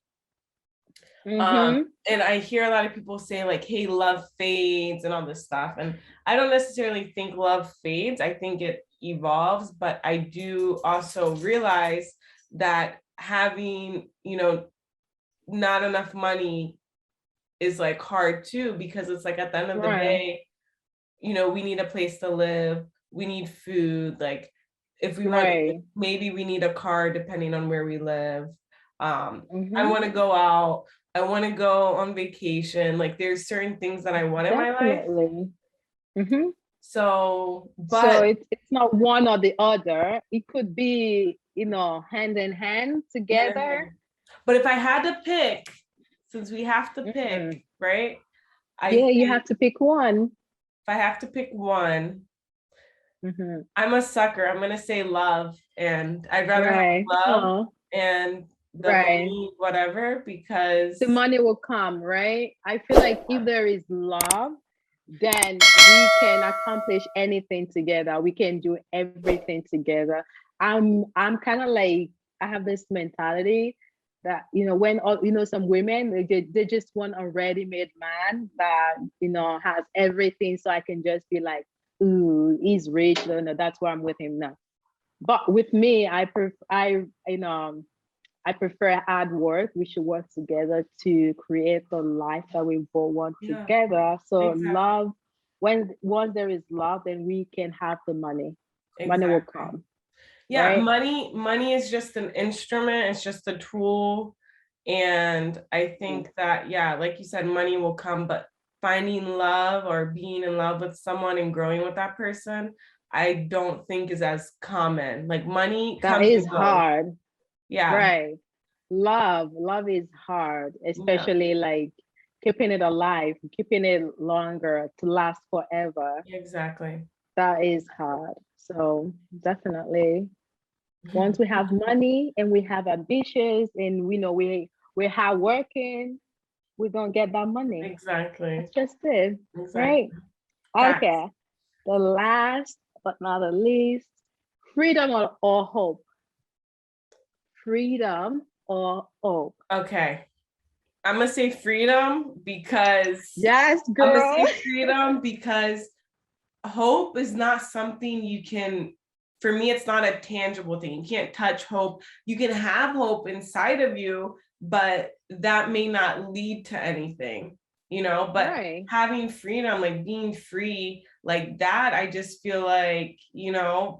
Mm-hmm. And I hear a lot of people say, like, hey, love fades and all this stuff. And I don't necessarily think love fades. I think it evolves, but I do also realize that having, not enough money is like hard too, because it's like at the end of the Right. day, we need a place to live, we need food, like if we want, Right. maybe we need a car depending on where we live. I Mm-hmm. want to go out, I want to go on vacation, like there's certain things that I want in my life. Definitely. Mm-hmm. So, So but it's not one or the other. It could be, hand in hand hand in together. hand. But if I had to pick, since we have to Mm. pick, right? I Yeah, you think have to pick one. if I have to pick one, Mm-hmm. I'm a sucker. I'm gonna say love, and I'd rather have Right. love Oh, and the right. money, whatever, The because money will come, right? I feel like if there is love, then we can accomplish anything together. We can do everything together. I'm kind of like I have this mentality that when some women they just want a ready-made man that has everything, so I can just be like, ooh, he's rich. No, that's why I'm with him now. But with me, I prefer hard work. We should work together to create the life that we both want yeah, together. So exactly, love, when once there is love, then we can have the money. Money will exactly. come, Yeah, right? money is just an instrument. It's just a tool, and I think that, yeah, like you said, money will come, but finding love or being in love with someone and growing with that person, I don't think is as common. Like money That comes is and goes. hard, Yeah, right? Love is hard, yeah, especially like keeping it alive, keeping it longer to last forever. exactly. That is hard. So definitely. Once we have money and we have ambitions and we know we're hard working, we're gonna get that money. Exactly. That's just it, right? Exactly. Facts. Okay. The last but not the least, freedom or hope. Freedom or hope. Okay. I'm gonna say freedom because Yes, I'm gonna girl. say freedom because hope is not something you can, for me, it's not a tangible thing. You can't touch hope. You can have hope inside of you, but that may not lead to anything, but Right. having freedom, like being free, like that, I just feel like, Yeah.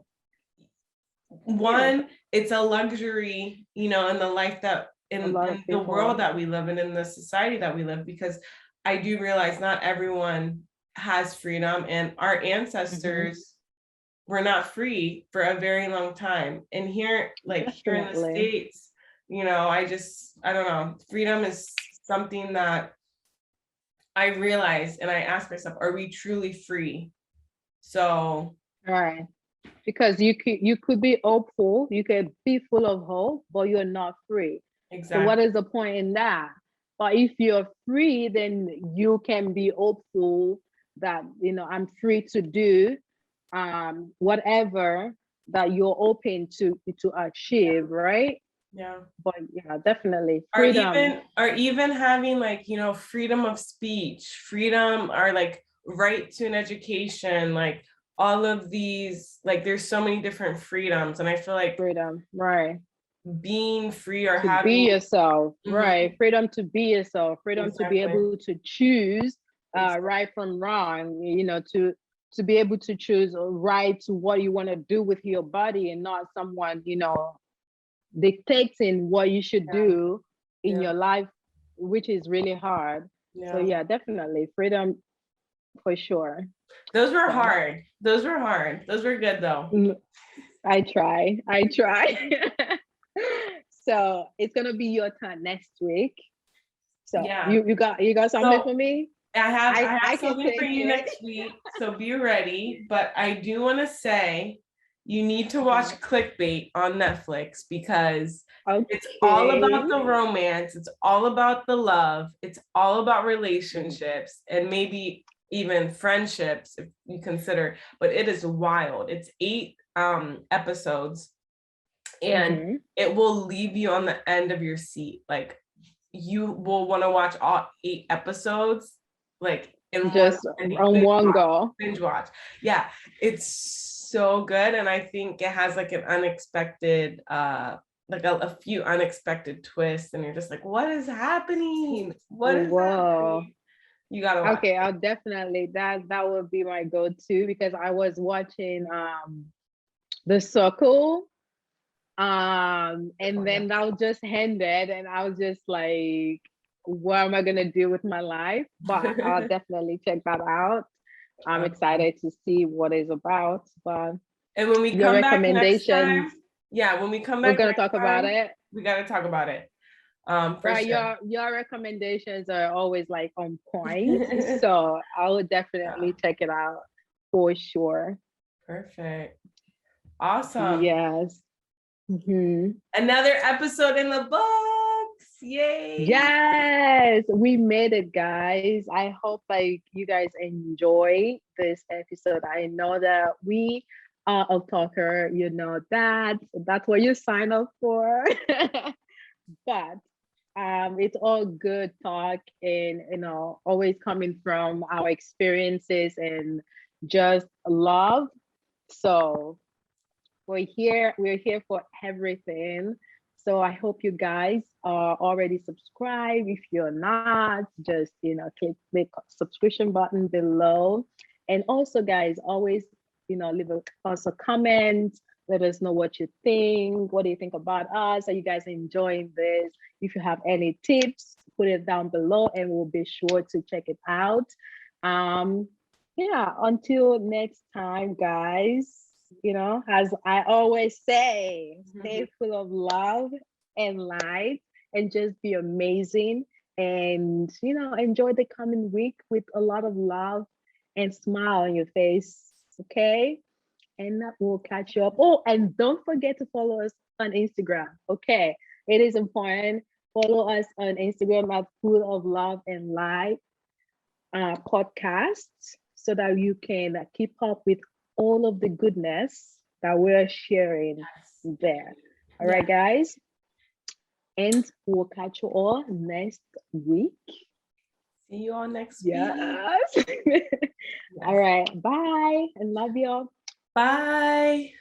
one, it's a luxury, in the life that A in, lot in of the world people. that we live in the society that we live, because I do realize not everyone has freedom, and our Mhm. ancestors were not free for a very long time. And here, like here in the Definitely. States, I don't know, freedom is something that I realize, and I ask myself, are we truly free? So Right. Because you could be hopeful, you could be full of hope, but you're not free. So what exactly. is the point in that? But if you're free, then you can be hopeful that I'm free to do whatever that you're open to achieve, right? Yeah. But yeah, definitely Or freedom. even having like, you know, freedom of speech, freedom, or like right to an education, like all of these, like there's so many different freedoms. And I feel like Freedom, right? being free or To be having, yourself, mhm, right? Freedom to be yourself, freedom to be exactly, able to choose exactly, right from wrong, to be able to choose right to what you want to do with your body, and not someone, dictating what you should yeah, do in yeah, your life, which is really hard. So yeah. yeah, definitely freedom for sure. Those were So hard. Those were hard. Those were good though. mm, I try. So it's gonna be your turn next week. So Yeah. you got something So for me? I have I I I have can something for take you it. next week, so be ready. But I do want to say you need to watch Mhm. Clickbait on Netflix because it's all about Okay. the romance, it's all about the love, it's all about relationships and maybe even friendships if you consider, but it is wild. It's 8 episodes and Mm-hmm. it will leave you on the end of your seat. Like you will want to watch all 8 episodes like in one Just sitting, on one go. binge watch. Yeah, it's so good. And I think it has like an unexpected, like a few unexpected twists, and you're just like, what is happening? What is Whoa. happening? You gotta watch Okay, it. I'll definitely that would be my go-to, because I was watching The Circle. Oh, And yeah. then that was just ended, and I was just like, what am I gonna do with my life? But I'll definitely check that out. I'm Okay. excited to see what it's about. But And when we your come back next recommendations, time, yeah, when we come we're back gonna next talk about time, it. we got to talk about it. For Right, sure. your recommendations are always like on point, so I would Yeah, definitely check it out for sure. perfect. Awesome. Yes. Mhm. Another episode in the books. Yay. Yes, we made it, guys. I hope like you guys enjoy this episode. I know that we are a talker, that's what you sign up for. But it's all good talk, and always coming from our experiences and just love. So we're here for everything. So I hope you guys are already subscribed. If you're not, just click the subscription button below. And also, guys, always leave us a comment. Let us know what you think. What do you think about us? Are you guys enjoying this? If you have any tips, put it down below, and we'll be sure to check it out. Um, yeah, until next time, guys, as I always say, stay full of love and light, and just be amazing. And, enjoy the coming week with a lot of love and smile on your face. Okay. And that will catch you up. Oh, and don't forget to follow us on Instagram. Okay. It is important. Follow us on Instagram at Full of Love and Light podcasts, so that you can keep up with all of the goodness that we're sharing Yes. there. All Yeah. right, guys. And we'll catch you all next week. See you all next week. Yes. All Yes. right. Bye. And love you. Bye.